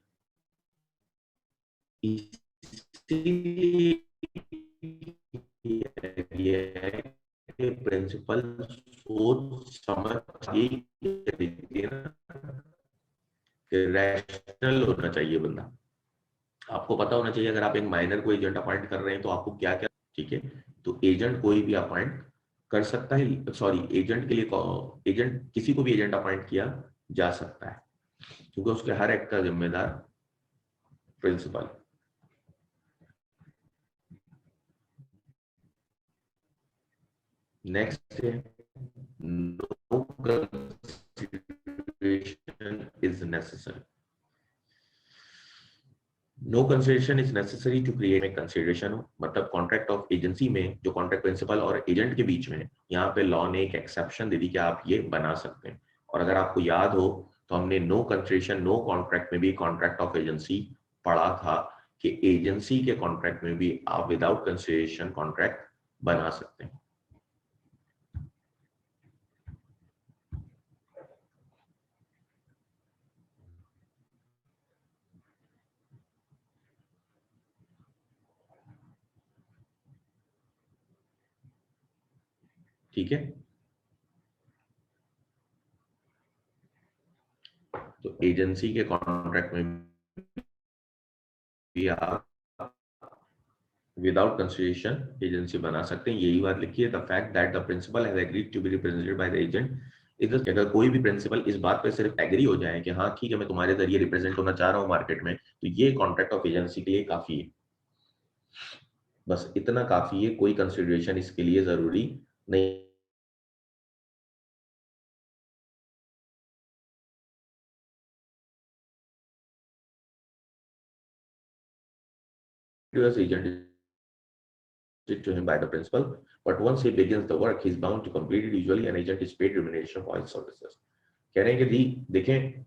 इसीलिए ये है कि प्रिंसिपल सोच समझ के तरीके रैशनल होना चाहिए बंदा। आपको पता होना चाहिए अगर आप एक माइनर को एजेंट अपॉइंट कर रहे हैं तो आपको क्या क्या, ठीक है। तो एजेंट कोई भी अपॉइंट कर सकता है, सॉरी एजेंट के लिए एजेंट किसी को भी एजेंट अपॉइंट किया जा सकता है, क्योंकि उसके हर एक्ट का जिम्मेदार प्रिंसिपल। नेक्स्ट है, no consideration is necessary. No consideration is necessary to create में कंसिडरेशन हो, मतलब कॉन्ट्रैक्ट ऑफ एजेंसी में जो कॉन्ट्रैक्ट प्रिंसिपल और एजेंट के बीच में है, यहाँ पे लॉ ने एक एक्सेप्शन दे दी कि आप ये बना सकते हैं। और अगर आपको याद हो तो हमने नो कंसिडरेशन नो कॉन्ट्रैक्ट में भी कॉन्ट्रैक्ट ऑफ एजेंसी पढ़ा था कि एजेंसी के कॉन्ट्रैक्ट में भी आप विदाउट कंसिडरेशन कॉन्ट्रैक्ट बना सकते हैं। ठीक है, तो एजेंसी के कॉन्ट्रैक्ट में भी आप विदाउट कंसिडरेशन एजेंसी बना सकते हैं। यही बात लिखी है, the fact that the principal has agreed to be represented by the agent is, अगर कोई भी प्रिंसिपल इस बात पे सिर्फ एग्री हो जाए कि हाँ ठीक है मैं तुम्हारे जरिए रिप्रेजेंट होना चाह रहा हूँ मार्केट में, तो ये कॉन्ट्रैक्ट ऑफ एजेंसी के लिए काफी है। बस इतना काफी है, कोई कंसिडरेशन इसके लिए जरूरी नहीं। Agent to him by the principal, but once he begins the work, he is bound to complete it. Usually, an agent is paid remuneration for his services. कह रहे हैं कि दी देखें,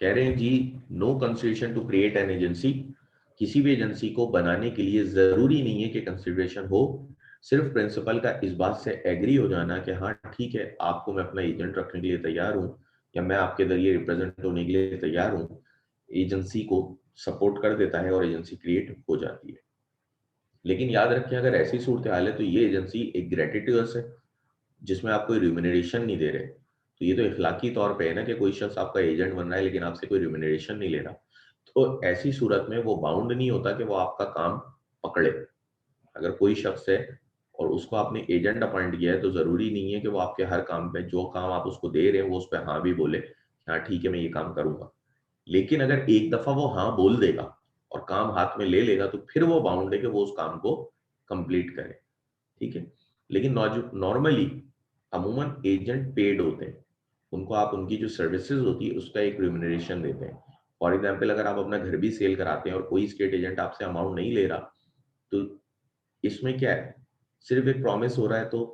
कह रहे हैं जी, no consideration to create an agency, किसी भी एजेंसी को बनाने के लिए जरूरी नहीं है कि कंसिडरेशन हो। सिर्फ प्रिंसिपल का इस बात से एग्री हो जाना कि हाँ ठीक है आपको मैं अपना एजेंट रखने के लिए तैयार हूँ, या मैं आपके जरिए रिप्रेजेंट होने के लिए तैयार हूँ, एजेंसी को सपोर्ट कर देता है और एजेंसी क्रिएट हो जाती है। लेकिन याद रखें अगर ऐसी सूरत हाल है तो ये एजेंसी एक ग्रेटिट्यूअस है जिसमें आप कोई रिम्यूनरेशन नहीं दे रहे, तो ये तो इखलाकी तौर पे है ना कि कोई शख्स आपका एजेंट बन रहा है लेकिन आपसे कोई रिम्यूनरेशन नहीं ले रहा। तो ऐसी सूरत में वो बाउंड नहीं होता कि वो आपका काम पकड़े। अगर कोई शख्स है और उसको आपने एजेंट अपॉइंट किया है तो जरूरी नहीं है कि वो आपके हर काम पे, जो काम आप उसको दे रहे हैं वो उस पर हाँ भी बोले, हाँ ठीक है मैं ये काम करूंगा। लेकिन अगर एक दफा वो हाँ बोल देगा और काम हाथ में ले लेगा तो फिर वो बाउंड है कि वो उस काम को कंप्लीट करे। ठीक है। लेकिन नॉर्मली अमूमन एजेंट पेड होते हैं, उनको आप उनकी जो सर्विसेज होती है उसका एक रिम्यूनरेशन देते हैं। फॉर एग्जाम्पल अगर आप अपना घर भी सेल कराते हैं और कोई स्टेट एजेंट आपसे अमाउंट नहीं ले रहा, तो इसमें क्या है, सिर्फ एक प्रॉमिस हो रहा है तो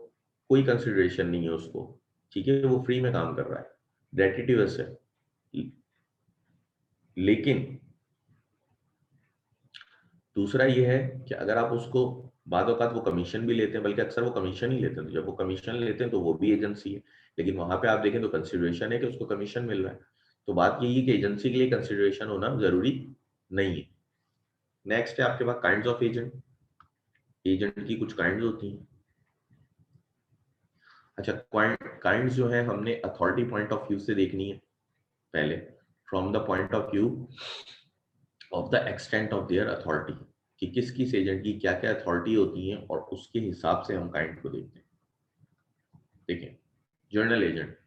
कोई कंसिडरेशन नहीं है उसको। ठीक है, वो फ्री में काम कर रहा है, ग्रेटिट्यूअस है। लेकिन दूसरा ये है कि अगर आप उसको बाद औकात वो कमीशन भी लेते हैं, बल्कि अक्सर वो कमीशन ही लेते हैं, तो जब वो कमीशन लेते हैं तो वो भी एजेंसी है, लेकिन वहां पे आप देखें तो कंसिडरेशन है कि उसको कमीशन मिल रहा है। तो बात यही है कि एजेंसी के लिए कंसिडरेशन होना जरूरी नहीं है। नेक्स्ट है आपके पास काइंड्स ऑफ एजेंट। एजेंट की कुछ काइंड्स होती हैं। अच्छा, काइंड्स जो है हमने अथॉरिटी पॉइंट ऑफ व्यू से देखनी है पहले, from the point of view of the extent of their authority, कि किस किस एजेंट की क्या क्या अथॉरिटी होती है और उसके हिसाब से हम काइंड को देखते हैं। देखिए, journal agent.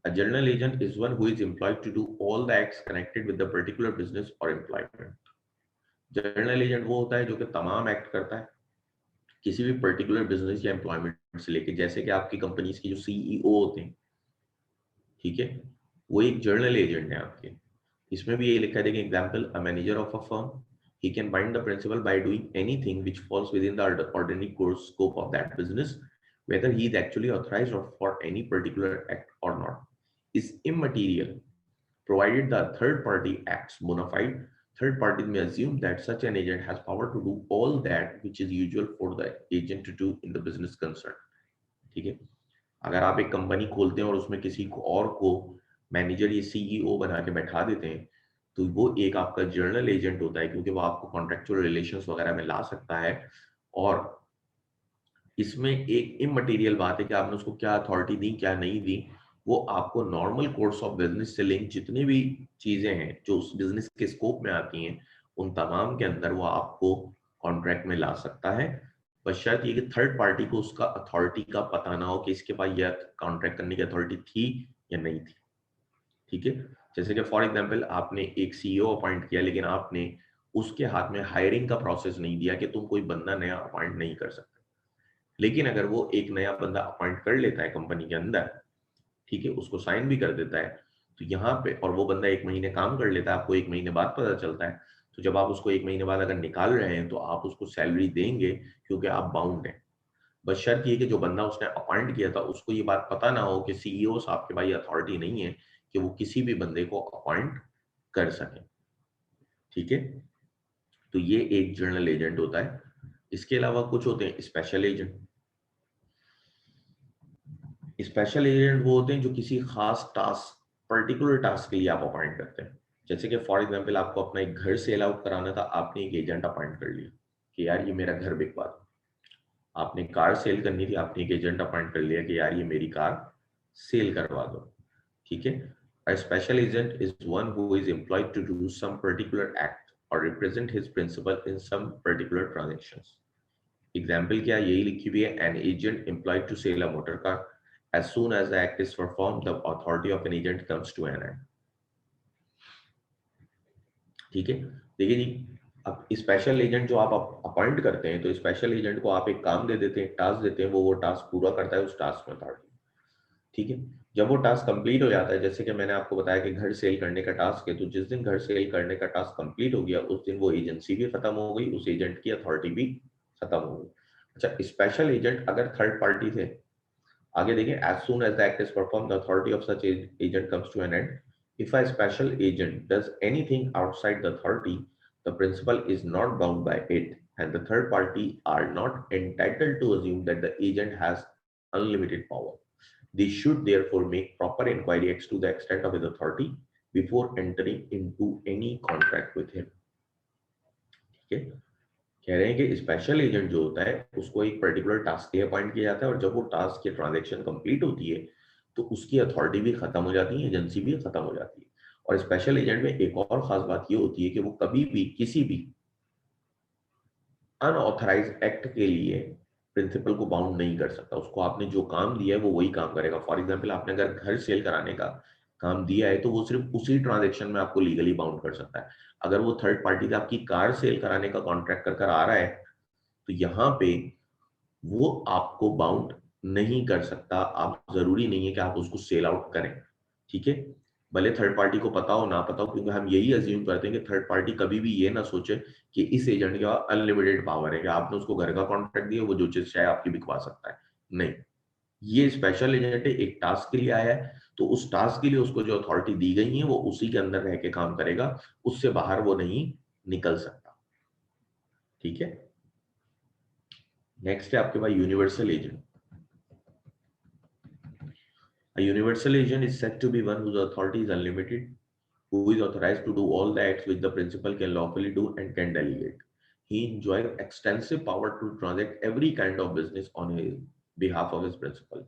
A journal agent is one who is employed to do all the acts connected with the particular business or employment. Journal agent वो होता है जो कि तमाम एक्ट करता है किसी भी पर्टिकुलर बिजनेस या एम्प्लॉयमेंट से लेके, जैसे कि आपकी कंपनीज की जो सीईओ होते हैं, ठीक है, वो एक जर्नल एजेंट है आपके। इसमें भी ये लिखा है, देखिए example, a manager of a firm, he can bind the principal by doing anything which falls within the ordinary course scope of that business, whether he is actually authorized or for any particular act or not, is immaterial, provided the third party acts bona fide. Third parties may assume that such an agent has power to do all that which is usual for the agent to do in the business concerned. ठीक है। अगर आप एक company खोलते हैं और उसमें किसी को और को मैनेजर या सीईओ बना के बैठा देते हैं, तो वो एक आपका जर्नल एजेंट होता है, क्योंकि वो आपको कॉन्ट्रेक्चुअल रिलेशंस वगैरह में ला सकता है। और इसमें एक इमटेरियल बात है कि आपने उसको क्या अथॉरिटी दी क्या नहीं दी, वो आपको नॉर्मल कोर्स ऑफ बिजनेस से लिंक जितनी भी चीजें हैं जो उस बिजनेस के स्कोप में आती हैं, उन तमाम के अंदर वो आपको कॉन्ट्रैक्ट में ला सकता है। बशर्त ये कि थर्ड पार्टी को उसका अथॉरिटी का पता ना हो कि इसके पास यह कॉन्ट्रैक्ट करने की अथॉरिटी थी या नहीं थी। ठीक है। जैसे कि फॉर एग्जांपल आपने एक सीईओ अपॉइंट किया, लेकिन आपने उसके हाथ में हायरिंग का प्रोसेस नहीं दिया कि तुम कोई बंदा नया अपॉइंट नहीं कर सकते। लेकिन अगर वो एक नया बंदा अपॉइंट कर लेता है कंपनी के अंदर, ठीक है, उसको साइन भी कर देता है, तो यहाँ पे, और वो बंदा 1 महीने काम कर लेता है, आपको 1 महीने बाद पता चलता है, तो जब आप उसको 1 महीने बाद अगर निकाल रहे हैं तो आप उसको सैलरी देंगे, क्योंकि आप बाउंड हैं। बस शर्त ये कि जो बंदा उसने अपॉइंट किया था उसको ये बात पता ना हो कि सीईओ साहब के भाई अथॉरिटी नहीं है कि वो किसी भी बंदे को अपॉइंट कर सके। ठीक है। तो ये एक जर्नल एजेंट होता है। इसके अलावा कुछ होते हैं स्पेशल एजेंट। स्पेशल एजेंट वो होते हैं जो किसी खास टास्क, पर्टिकुलर टास्क के लिए आप अपॉइंट करते हैं। जैसे कि फॉर एग्जांपल आपको अपना एक घर सेल आउट कराना था, आपने एक एजेंट अपॉइंट कर लिया कि यार ये मेरा घर बिकवा दो। आपने कार सेल करनी थी, आपने एक एजेंट अपॉइंट कर लिया कि यार ये मेरी कार सेल करवा दो। ठीक है। A special agent is one who is employed to do some particular act or represent his principal in some particular transactions. Example क्या यही लिखी हुई है, an agent employed to sell a motor car. As soon as the act is performed, the authority of an agent comes to an end. ठीक है। देखिए जी, अब special agent जो आप अपॉइंट करते हैं, तो स्पेशल एजेंट को आप एक काम दे देते हैं, टास्क देते हैं, वो टास्क पूरा करता है, उस टास्क में अथॉरिटी। ठीक है। जब वो टास्क कंप्लीट हो जाता है, जैसे कि मैंने आपको बताया कि घर सेल करने का टास्क है, तो जिस दिन घर सेल करने का टास्क कंप्लीट हो गया उस दिन वो एजेंसी भी खत्म हो गई, उस एजेंट की अथॉरिटी भी खत्म हो गई। अच्छा, स्पेशल एजेंट अगर थर्ड पार्टी थे, आगे देखिए, as soon as the act is perform the authority of such agent comes to an end, if a special agent does anything outside the authority, the principal is not bound by it and the third party are not entitled to assume that the agent has unlimited power. They should therefore make proper inquiry as to the extent of his authority before entering into any contract with him. ठीक है। कह रहे हैं कि special agent जो होता है उसको एक पर्टिकुलर टास्क के लिए अपॉइंट किया जाता है, और जब वो टास्क की ट्रांजेक्शन कंप्लीट होती है तो उसकी अथॉरिटी भी खत्म हो जाती है, एजेंसी भी खत्म हो जाती है। और स्पेशल एजेंट में एक और खास बात ये होती है कि वो कभी भी किसी भी अनऑथराइज एक्ट के लिए प्रिंसिपल को बाउंड नहीं कर सकता। उसको आपने जो काम दिया है वो वही काम करेगा। फॉर एग्जाम्पल, आपने अगर घर सेल कराने का काम दिया है तो वो सिर्फ उसी ट्रांजेक्शन में आपको लीगली बाउंड कर सकता है। अगर वो थर्ड पार्टी से आपकी कार सेल कराने का कॉन्ट्रैक्ट कर कर आ रहा है तो यहाँ पे वो आपको बाउंड नहीं कर सकता। आप जरूरी नहीं है कि आप उसको सेल आउट करें, ठीक है, भले थर्ड पार्टी को पता हो ना पता हो, क्योंकि हम यही अज्यूम करते हैं कि थर्ड पार्टी कभी भी ये ना सोचे कि इस एजेंट का अनलिमिटेड पावर है कि आपने उसको घर का कॉन्ट्रैक्ट दिया वो जो चीज चाहे आपकी बिकवा सकता है। नहीं, ये स्पेशल एजेंट है, एक टास्क के लिए आया है, तो उस टास्क के लिए उसको जो अथॉरिटी दी गई है वो उसी के अंदर रह के काम करेगा, उससे बाहर वो नहीं निकल सकता, ठीक है। नेक्स्ट है आपके पास universal agent. A universal agent is said to be one whose authority is unlimited, who is authorized to do all the acts which the principal can lawfully do and can delegate. He enjoys extensive power to transact every kind of business on his behalf of his principal.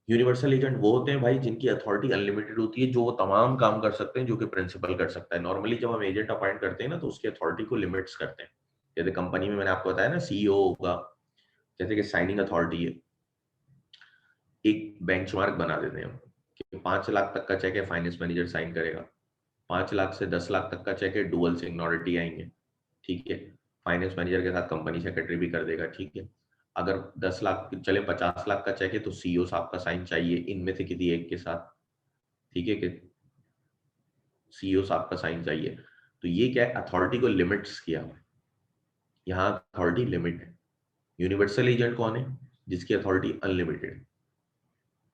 Universal agent वो होते हैं भाई जिनकी authority unlimited होती है, जो वो तमाम काम कर सकते हैं जो कि प्रिंसिपल कर सकता है। नॉर्मली जब हम एजेंट अपॉइंट करते हैं ना तो उसकी अथॉरिटी को लिमिट्स करते हैं। जैसे कंपनी में मैंने आपको बताया ना, सीईओ होगा, जैसे कि साइनिंग अथॉरिटी है, एक बेंचमार्क बना देते हैं हम कि 5 लाख तक का चेक है फाइनेंस मैनेजर साइन करेगा, 5 लाख से 10 लाख तक का चेक है डुअल सिग्नोरिटी आएंगे, ठीक है, फाइनेंस मैनेजर के साथ कंपनी सेक्रेटरी भी कर देगा, ठीक है। अगर 10 लाख चले 50 लाख का चेक है तो सीईओ साहब का साइन चाहिए इनमें से किसी एक के साथ, ठीक है, कि सीईओ साहब का साइन चाहिए। तो ये क्या है, अथॉरिटी को लिमिट्स किया हुआ है, यहाँ अथॉरिटी लिमिट है। यूनिवर्सल एजेंट कौन है, जिसकी अथॉरिटी अनलिमिटेड है।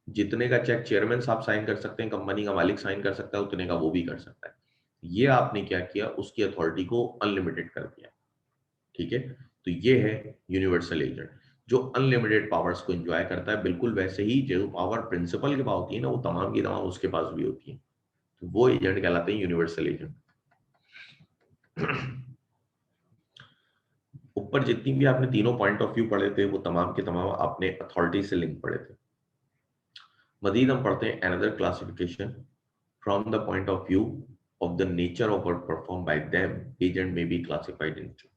जितने का चेक चेयरमैन साहब साइन कर सकते हैं, कंपनी का मालिक साइन कर सकता है, उतने का वो भी कर सकता है। ये आपने क्या किया, उसकी अथॉरिटी को अनलिमिटेड कर दिया, ठीक है। तो ये है यूनिवर्सल एजेंट जो अनलिमिटेड पावर्स को एंजॉय करता है। बिल्कुल वैसे ही जो पावर प्रिंसिपल के पास होती है ना, वो तमाम की तमाम उसके पास भी होती है। तो वो एजेंट कहलाते हैं यूनिवर्सल एजेंट। ऊपर जितनी भी आपने तीनों पॉइंट ऑफ व्यू पढ़े थे वो तमाम के तमाम आपने अथॉरिटी से लिंक पढ़े थे। मजीद हम पढ़ते हैं another classification from the point of view of the nature of work performed by them, agent may be classified into।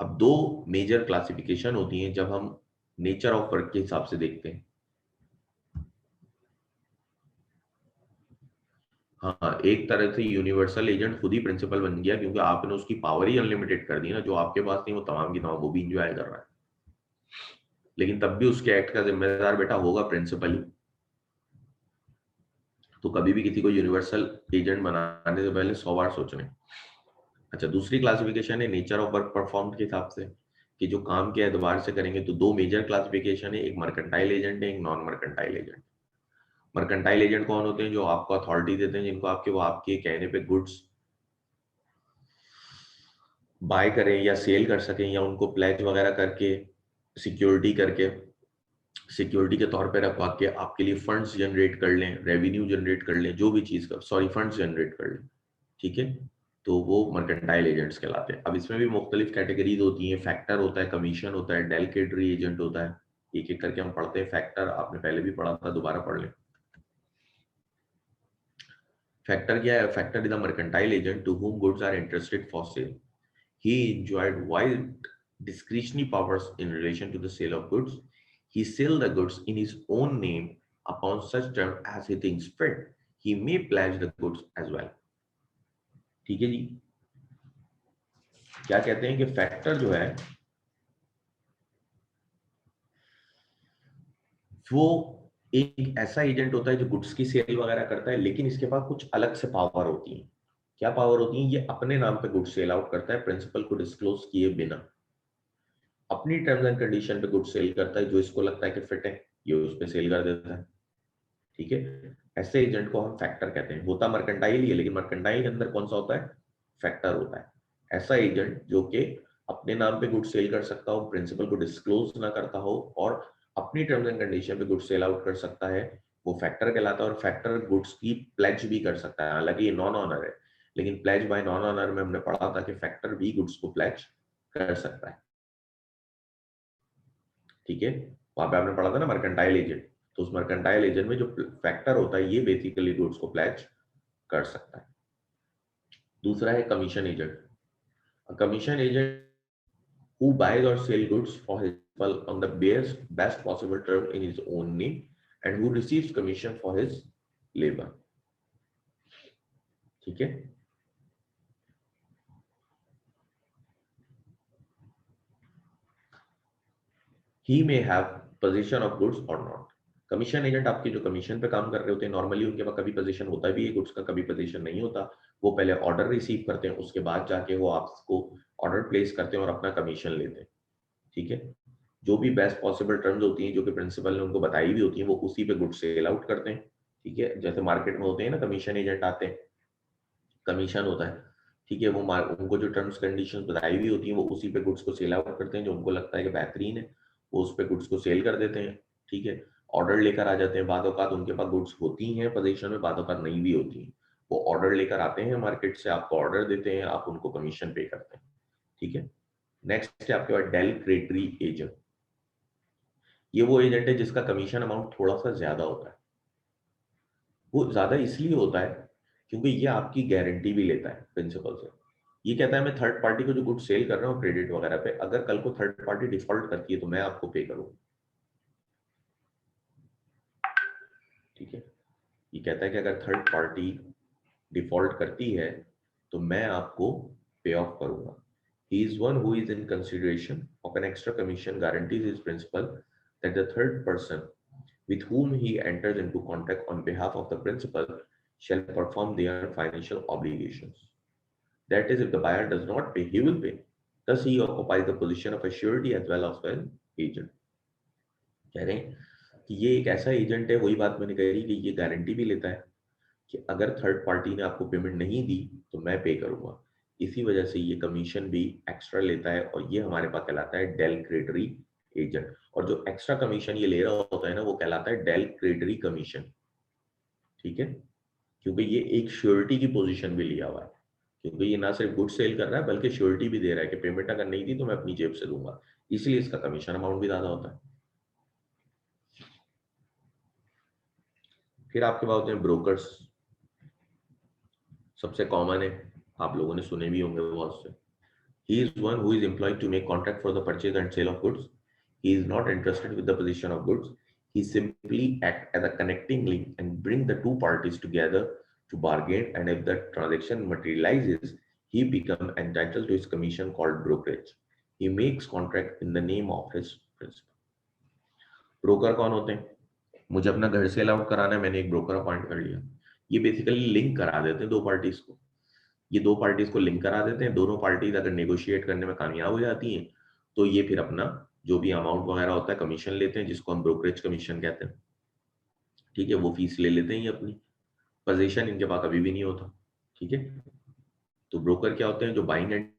अब दो मेजर क्लासिफिकेशन होती हैं जब हम नेचर ऑफ वर्क के हिसाब से देखते हैं। हाँ, एक तरह से यूनिवर्सल एजेंट खुद ही प्रिंसिपल बन गया क्योंकि आपने उसकी पावर ही अनलिमिटेड कर दी ना, जो आपके पास नहीं वो तमाम की तमाम वो भी इंजॉय कर रहा है। लेकिन तब भी उसके एक्ट का जिम्मेदार बेटा होगा प्रिंसिपल ही। तो कभी भी किसी को यूनिवर्सल एजेंट बनाने से पहले 100 बार सोचने। अच्छा, दूसरी क्लासिफिकेशन है नेचर ऑफ वर्क परफॉर्म के हिसाब से, कि जो काम के एतबार से करेंगे। तो दो मेजर क्लासिफिकेशन है, एक मर्केंटाइल एजेंट है, एक non mercantile agent. Mercantile agent कौन होते हैं, जो आपको अथॉरिटी देते हैं, जिनको आपके वो आपके कहने पे गुड्स बाय करें या सेल कर सकें, या उनको प्लेज वगैरह करके सिक्योरिटी करके सिक्योरिटी के तौर पे रखवा के आपके लिए फंड्स जनरेट कर लें, रेवेन्यू जनरेट कर लें, जो भी चीज का फंड्स जनरेट कर लें, ठीक है। तो वो मर्केंटाइल एजेंट्स कहलाते हैं। अब इसमें भी मुख्तलिफ कैटेगरीज होती हैं, फैक्टर होता है, कमीशन होता है, डेलीकेटरी एजेंट होता है। एक एक करके हम पढ़ते हैं। फैक्टर आपने पहले भी पढ़ा था, दोबारा पढ़ लें। फैक्टर क्या है, factor is the mercantile agent to whom goods are interested for sale. He enjoyed wide discretionary powers in relation to the sale of goods. He sell the goods in his own name upon such terms as he thinks fit. He may pledge the goods as well. ठीक है जी। क्या कहते हैं कि factor जो है वो एक ऐसा एजेंट होता है जो गुड्स की सेल वगैरह करता है, लेकिन इसके पास कुछ अलग से पावर होती है। क्या पावर होती है, ये अपने नाम पे गुड्स सेल आउट करता है प्रिंसिपल को डिस्क्लोज किए बिना। अपनी टर्म्स एंड कंडीशन पे गुड्स सेल करता है, जो इसको लगता है कि फिट है ये उस पे सेल कर देता है, ठीक है। ऐसे एजेंट को हम फैक्टर कहते हैं। होता मर्केंटाइल ही है, लेकिन मर्केंटाइल के अंदर कौन सा होता है, फैक्टर होता है। ऐसा एजेंट जो कि अपने नाम पे गुड्स सेल कर सकता हो, प्रिंसिपल को डिस्क्लोज ना करता हो, और अपनी टर्म्स एंड कंडीशन पे गुड्स सेल आउट कर सकता है, वो फैक्टर कहलाता है। और फैक्टर गुड्स की प्लेज भी कर सकता है, हालांकि ये नॉन ऑनर है। लेकिन प्लेज बाय नॉन ओनर में हमने पढ़ा था कि फैक्टर भी गुड्स को प्लेज कर सकता है, ठीक है। वहां पे आपने पढ़ा था ना मर्केंटाइल एजेंट, तो उस मर्केंटाइल एजेंट में जो फैक्टर होता है ये बेसिकली गुड्स को प्लेज कर सकता है। दूसरा है commission agent. Commission agent who buys or sell goods for his people on the best possible term in his own name and who receives commission for his labor, ठीक है। He may have possession of goods or not। Commission agent आपके जो commission पे काम कर रहे होते हैं नॉर्मली उनके पास कभी पोजीशन होता भी है गुड्स का, कभी पोजीशन नहीं होता। वो पहले ऑर्डर रिसीव करते हैं, उसके बाद जाके वो आपको ऑर्डर प्लेस करते हैं और अपना कमीशन लेते हैं, ठीक है। जो भी बेस्ट पॉसिबल टर्म्स होती हैं जो कि प्रिंसिपल ने उनको बताई भी होती हैं वो उसी पे गुड्स सेल आउट करते हैं, ठीक है। जैसे मार्केट में होते हैं ना कमीशन एजेंट आते हैं, कमीशन होता है, ठीक है। वो उनको जो टर्म्स कंडीशंस बताई हुई होती हैं वो उसी पे गुड्स को सेल आउट करते हैं, जो उनको लगता है कि बेहतरीन है वो उस पे गुड्स को सेल कर देते हैं, ठीक है। ऑर्डर लेकर आ जाते हैं, बाद औकात उनके पास गुड्स होती हैं पोजीशन में, बाद औकात नहीं भी होती हैं। वो ऑर्डर लेकर आते हैं मार्केट से, आपको ऑर्डर देते हैं, आप उनको कमीशन पे करते हैं, ठीक है। नेक्स्ट है आपके पास डेल क्रेटरी एजेंट। ये वो एजेंट है जिसका कमीशन अमाउंट थोड़ा सा ज्यादा होता है। वो ज्यादा इसलिए होता है क्योंकि ये आपकी गारंटी भी लेता है प्रिंसिपल से। ये कहता है मैं थर्ड पार्टी को जो गुड सेल कर रहा हूँ क्रेडिट वगैरह पे, अगर कल को थर्ड पार्टी डिफॉल्ट करती है तो मैं आपको पे करूँ, ठीक है। ये कहता है कि अगर थर्ड पार्टी डिफॉल्ट करती है तो मैं आपको पे ऑफ करूंगा। He is one who is in consideration of an extra commission guarantees his principal that the third person with whom he enters into contract on behalf of the principal shall perform their financial obligations. That is, if the buyer does not pay, he will pay. Thus, he occupies the position of a surety as well as an agent. कह रहे हैं कि ये एक ऐसा agent है, वही बात मैंने कही कि ये गारंटी भी लेता है कि अगर थर्ड पार्टी ने आपको पेमेंट नहीं दी तो मैं पे करूंगा। इसी वजह से ये कमीशन भी एक्स्ट्रा लेता है और ये हमारे पास कहलाता है डेल क्रेडरी एजेंट। और जो एक्स्ट्रा कमीशन ये ले रहा होता है ना वो कहलाता है डेल क्रेडरी कमीशन, ठीक है। क्योंकि ये एक श्योरिटी की पोजीशन भी लिया हुआ है, क्योंकि ये ना सिर्फ गुड सेल कर रहा है बल्कि श्योरिटी भी दे रहा है कि पेमेंट अगर नहीं दी तो मैं अपनी जेब से दूंगा, इसलिए इसका कमीशन अमाउंट भी ज्यादा होता है। फिर आपके पास होते हैं ब्रोकर्स। सबसे कॉमन है, आप लोगों ने सुने भी होंगे बहुत से। He is one who is employed to make contract for the purchase and sale of goods. He is not interested with the position of goods. He simply act as a connecting link and bring the two parties together to bargain. And if the transaction materializes, he becomes entitled to his commission called brokerage. He makes contract in the name of his principal. Broker कौन होते हैं? मुझे अपना घर sell out कराना है, मैंने एक ब्रोकर अपॉइंट कर लिया। ये बेसिकली लिंक करा देते हैं दो पार्टीज को। ये दो पार्टीज को लिंक करा देते हैं, दोनों पार्टीज अगर नेगोशिएट करने में कामयाब हो जाती हैं तो ये फिर अपना जो भी अमाउंट वगैरह होता है कमीशन लेते हैं, जिसको हम ब्रोकरेज कमीशन कहते हैं, ठीक है। वो फीस ले लेते हैं ये अपनी। पोजीशन इनके पास कभी भी नहीं होता, ठीक है। तो ब्रोकर क्या होते हैं? जो बाइंग एंड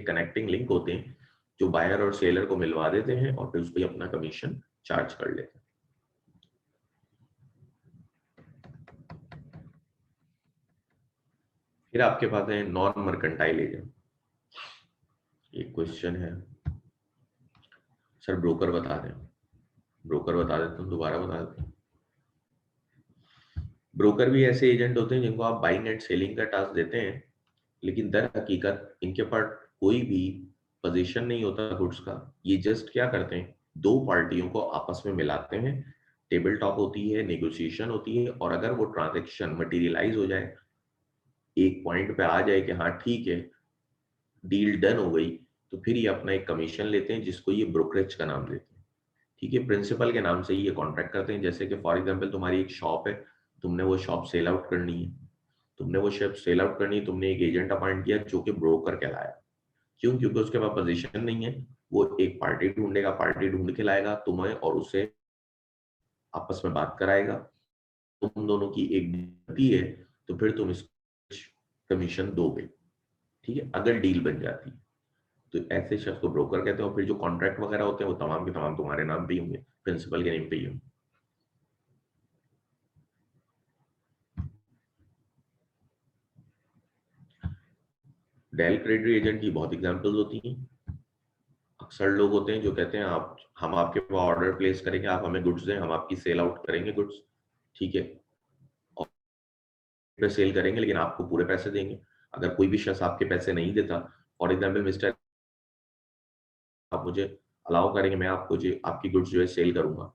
कनेक्टिंग लिंक होते हैं, जो बायर और सेलर को मिलवा देते हैं और फिर उस पर अपना कमीशन चार्ज कर लेते हैं। फिर आपके पास है नॉन मर्केंटाइल एजेंट। एक क्वेश्चन है सर ब्रोकर बता दें, ब्रोकर बता देते हैं, दोबारा बता देते हैं। ब्रोकर भी ऐसे एजेंट होते हैं जिनको आप बाइंग एंड सेलिंग का टास्क देते हैं, लेकिन दर हकीकत इनके पास कोई भी पोजीशन नहीं होता गुड्स का। ये जस्ट क्या करते हैं, दो पार्टियों को आपस में मिलाते हैं, टेबल टॉक होती है, नेगोशिएशन होती है, और अगर वो ट्रांजैक्शन मटेरियलाइज हो जाए, एक पॉइंट पे आ जाए कि हाँ ठीक है डील डन हो गई, तो फिर ये अपना एक कमीशन लेते हैं जिसको ये ब्रोकरेज का नाम देते हैं, ठीक है। प्रिंसिपल के नाम से ही ये कॉन्ट्रैक्ट करते हैं। जैसे कि फॉर एग्जांपल तुम्हारी एक शॉप है, तुमने वो शॉप सेल आउट करनी है, तुमने वो शॉप सेल आउट करनी है, तुमने एक एजेंट अपॉइंट किया जो कि ब्रोकर कहलाया। क्यों? क्योंकि उसके पास पोजीशन नहीं है, वो एक पार्टी ढूंढेगा, पार्टी ढूंढ के लाएगा तुम्हें और उसे आपस में बात कराएगा, तुम दोनों की एक बनती है तो फिर तुम इस कमीशन दोगे, ठीक है, अगर डील बन जाती है। तो ऐसे शख्स को ब्रोकर कहते हैं। और फिर जो कॉन्ट्रैक्ट वगैरह होते हैं वो तमाम के तमाम तुम्हारे नाम पे ही होंगे, प्रिंसिपल के नेम पे ही होंगे। डेल क्रेडिट एजेंट की बहुत एग्जांपल्स होती हैं। अक्सर लोग होते हैं जो कहते हैं आप हम आपके पास ऑर्डर प्लेस करेंगे, आप हमें गुड्स दें, हम आपकी सेल आउट करेंगे गुड्स, ठीक है, और पे सेल करेंगे लेकिन आपको पूरे पैसे देंगे। अगर कोई भी शख्स आपके पैसे नहीं देता, फॉर एग्जाम्पल मिस्टर आप मुझे अलाउ करेंगे, मैं आपको जो आपकी गुड्स जो है सेल करूंगा,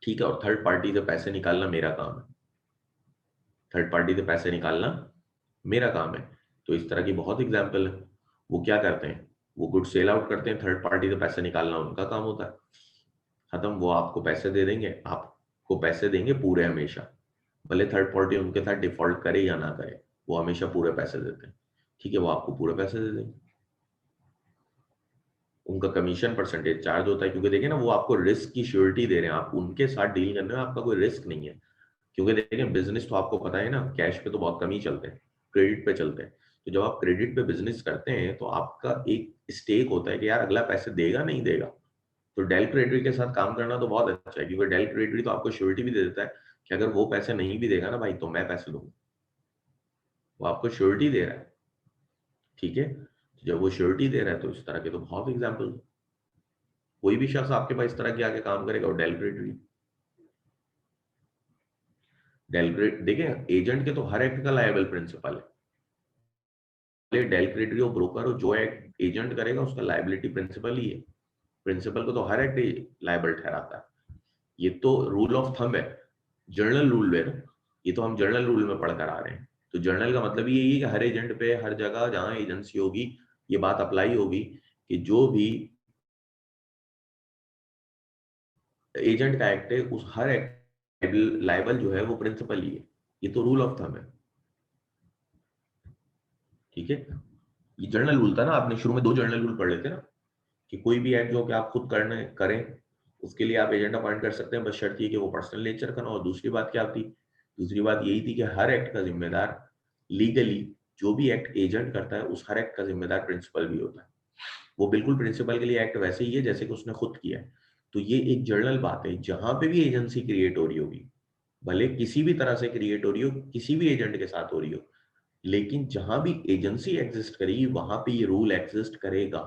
ठीक है, और थर्ड पार्टी से पैसे निकालना मेरा काम है, थर्ड पार्टी से पैसे निकालना मेरा काम है। तो इस तरह की बहुत एग्जाम्पल है। वो क्या करते हैं, वो गुड सेल आउट करते हैं, थर्ड पार्टी से पैसे निकालना उनका काम होता है। खत्म, वो आपको पैसे दे देंगे, आपको पैसे देंगे पूरे हमेशा, भले थर्ड पार्टी उनके साथ डिफॉल्ट करे या ना करे, वो हमेशा पूरे पैसे देते हैं, ठीक है, वो आपको पूरे पैसे दे देंगे। उनका कमीशन परसेंटेज चार्ज होता है, क्योंकि देखिए ना वो आपको रिस्क की श्योरिटी दे रहे हैं, आप उनके साथ डील कर रहे हो, आपका कोई रिस्क नहीं है। क्योंकि देखें बिजनेस तो आपको पता है ना, कैश पे तो बहुत कम ही चलते हैं, क्रेडिट पे चलते हैं। तो जब आप क्रेडिट पे बिजनेस करते हैं तो आपका एक स्टेक होता है कि यार अगला पैसे देगा नहीं देगा। तो डेल क्रेडिट के साथ काम करना तो बहुत अच्छा है, क्योंकि डेल क्रेडिट तो आपको श्योरिटी भी दे देता है कि अगर वो पैसे नहीं भी देगा ना भाई तो मैं पैसे दूंगा, वो आपको श्योरिटी दे रहा है, ठीक है। तो जब वो श्योरिटी दे रहा है तो इस तरह के तो बहुत एग्जाम्पल, कोई भी शख्स आपके पास इस तरह के आगे काम करेगा और डेल क्रेडिट, डेल क्रेडिट देखें एजेंट के तो हर एक्ट का लायबल प्रिंसिपल है, डेल क्रेडिट हो ब्रोकर हो, जो एक्ट एजेंट करेगा उसका लायबिलिटी प्रिंसिपल ही है। प्रिंसिपल को तो हर एक्ट लायबल ठहराता है। ये तो रूल ऑफ थंब है, जर्नल रूल है ना, ये तो हम जर्नल रूल में पढ़कर आ रहे हैं। तो जर्नल का मतलब ये है कि हर एजेंट पे हर जगह जहां एजेंसी होगी ये बात अप्लाई होगी कि जो भी एजेंट का एक्ट है उस हर एक्ट लाइबल जो है वो प्रिंसिपल ही है। ये तो रूल ऑफ थंब है, ठीक है। ये जर्नल रूल था ना, आपने शुरू में 2 जर्नल रूल पढ़ लेते ना, कि कोई भी एक्ट जो कि आप खुद करने करें उसके लिए आप एजेंट अपॉइंट कर सकते हैं, बस शर्त ये कि वो पर्सनल नेचर का ना। और दूसरी बात क्या थी, दूसरी बात यही थी कि हर एक्ट का जिम्मेदार लीगली जो भी एक्ट एजेंट करता है उस हर एक्ट का जिम्मेदार प्रिंसिपल भी होता है। वो बिल्कुल प्रिंसिपल के लिए एक्ट वैसे ही है जैसे कि उसने खुद किया है। तो ये एक जर्नल बात है, जहां पे भी एजेंसी क्रिएट हो रही होगी, भले किसी भी तरह से क्रिएट हो रही हो, किसी भी एजेंट के साथ हो रही हो, लेकिन जहां भी एजेंसी एग्जिस्ट करेगी वहां पे ये रूल एग्जिस्ट करेगा।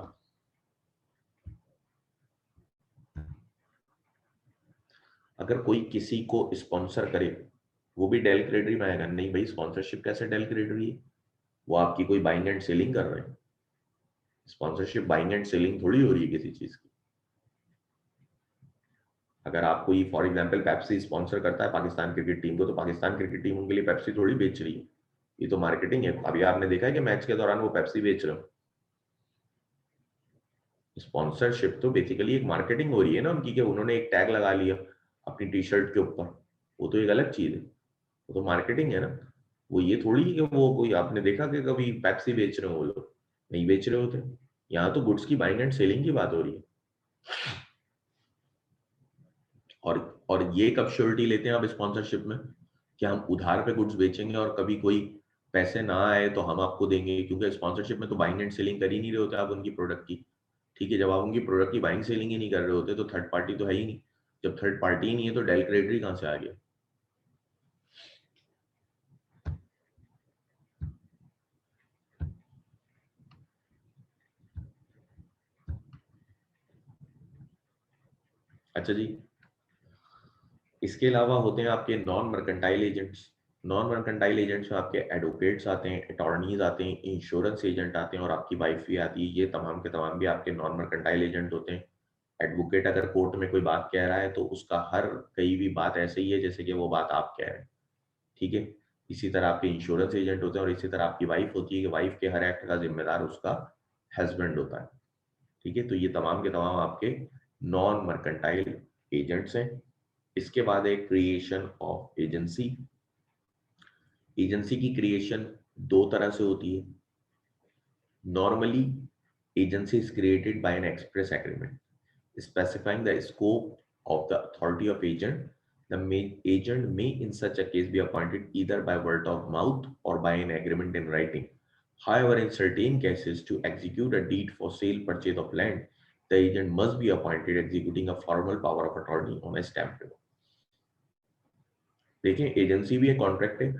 अगर कोई किसी को स्पॉन्सर करे वो भी डेल क्रेडिट में आएगा? नहीं भाई, स्पॉन्सरशिप कैसे डेल क्रेडिट है? वो आपकी कोई बाइंग एंड सेलिंग कर रहे हैं, स्पॉन्सरशिप बाइंग एंड सेलिंग थोड़ी हो रही है किसी चीज की। अगर आप कोई फॉर एग्जांपल पेप्सी स्पॉन्सर करता है पाकिस्तान क्रिकेट टीम को, तो पाकिस्तान क्रिकेट टीम उनके लिए पेप्सी थोड़ी बेच रही है, ये तो मार्केटिंग है। अभी आपने देखा है कि मैच के दौरान वो पेप्सी बेच रहे हो। स्पॉन्सरशिप तो बेसिकली एक मार्केटिंग हो रही है ना उनकी, कि उन्होंने एक टैग लगा लिया अपनी टी शर्ट के ऊपर, वो तो एक अलग चीज है, वो तो मार्केटिंग है ना। वो ये थोड़ी कि वो कोई आपने देखा कि कभी पेप्सी बेच रहे हो, वो लोग नहीं बेच रहे होते। यहाँ तो गुड्स की बाइंग एंड सेलिंग की बात हो रही है। और ये कब श्योरिटी लेते हैं आप स्पॉन्सरशिप में, कि हम उधार पे गुड्स बेचेंगे और कभी कोई पैसे ना आए तो हम आपको देंगे, क्योंकि स्पॉन्सरशिप में तो बाइंग एंड सेलिंग कर ही नहीं रहे होते आप उनकी प्रोडक्ट की, ठीक है। जब आप उनकी प्रोडक्ट की बाइंग सेलिंग ही नहीं कर रहे होते तो थर्ड पार्टी तो है ही नहीं। जब थर्ड पार्टी ही नहीं है तो डेल क्रेडिट कहां से आ गया? अच्छा जी, इसके अलावा होते हैं आपके non mercantile agents. Non mercantile agents में आपके एडवोकेट्स आते हैं, अटॉर्नीज आते हैं, इंश्योरेंस एजेंट आते हैं और आपकी वाइफ भी आती है। ये तमाम के तमाम भी आपके नॉन मर्केंटाइल एजेंट होते हैं। एडवोकेट अगर कोर्ट में कोई बात कह रहा है तो उसका हर कहीं भी बात ऐसे ही है जैसे कि वो बात आप कह रहे हैं, ठीक है। इसी तरह आपके इंश्योरेंस एजेंट होते हैं और इसी तरह आपकी वाइफ होती है कि वाइफ के हर एक्ट का जिम्मेदार उसका हस्बैंड होता है, ठीक है। तो ये तमाम के तमाम आपके नॉन मर्केंटाइल एजेंट्स हैं। इसके बाद है क्रिएशन ऑफ एजेंसी। एजेंसी की क्रिएशन 2 तरह से होती है। Normally agency is created by N express agreement specifying the scope of the authority of agent. The agent may in such a case be appointed either by word of mouth or by an agreement in writing. However, in certain cases, to execute a deed for sale purchase of land, the agent must be appointed executing a formal power of attorney on a stamp paper. देखिए agency भी एक contract है,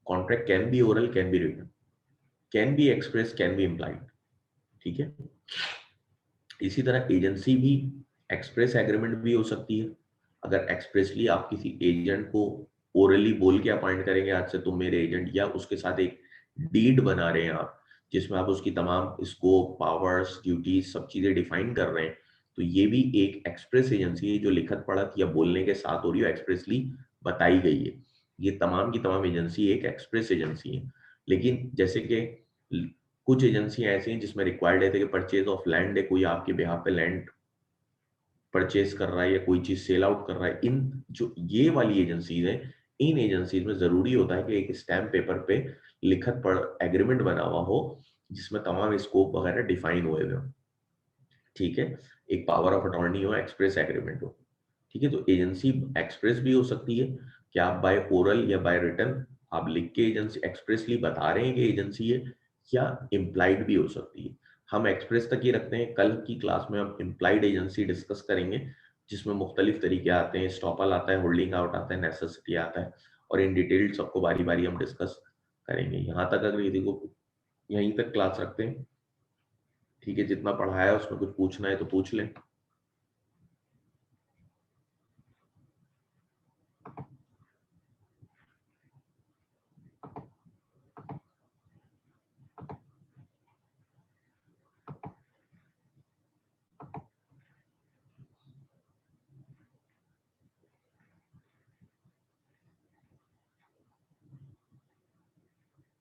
contract can be oral can be written. Can be express, can be implied. ठीक है, इसी तरह agency भी express agreement भी हो सकती है। अगर एक्सप्रेसली आप किसी एजेंट को ओरली बोल के अपॉइंट करेंगे, आज से तुम मेरे एजेंट, या उसके साथ एक डीड बना रहे हैं आप, जिसमें आप उसकी तमाम स्कोप, पावर्स, ड्यूटीज, सब चीजें डिफाइन कर रहे हैं, तो ये भी एक एक्सप्रेस एजेंसी है जो लिखत पढ़त या बोलने के साथ हो रही है, एक्सप्रेसली बताई गई है। ये तमाम की तमाम एजेंसी एक एक्सप्रेस एजेंसी है। लेकिन जैसे कि कुछ एजेंसियां ऐसी हैं जिसमें रिक्वायर्ड है कि परचेज ऑफ लैंड है, कोई आपके बिहाफ पे लैंड परचेज कर रहा है या कोई चीज सेल आउट कर रहा है, इन जो ये वाली एजेंसीज हैं, इन एजेंसीज में जरूरी होता है कि एक स्टैम्प पेपर पे लिखत पढ़ एग्रीमेंट बना हुआ हो जिसमें तमाम स्कोप वगैरह डिफाइन हुए हुए हो। ठीक है, एक पावर ऑफ अटॉर्नी हो, एक्सप्रेस एग्रीमेंट हो। ठीक है, तो एजेंसी एक्सप्रेस भी हो सकती है कि आप बाय ओरल या बाय रिटन आप लिख के एजेंसी एक्सप्रेसली बता रहे हैं कि एजेंसी है, या इम्प्लाइड भी हो सकती है। हम एक्सप्रेस तक ही रखते हैं, कल की क्लास में हम इम्प्लाइड एजेंसी डिस्कस करेंगे, जिसमें मुख्तलिफ तरीके आते हैं, स्टॉपल आता है, होल्डिंग आउट आता है, नेसेसिटी आता है, और इन डिटेल सबको बारी बारी हम डिस्कस करेंगे। यहाँ तक अगर यदि को यहीं तक क्लास रखते हैं। ठीक है, जितना पढ़ाया है उसमें कुछ पूछना है तो पूछ लें।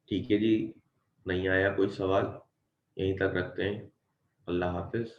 ठीक है जी, नहीं आया कोई सवाल, यहीं तक रखते हैं। अल्लाह हाफिज।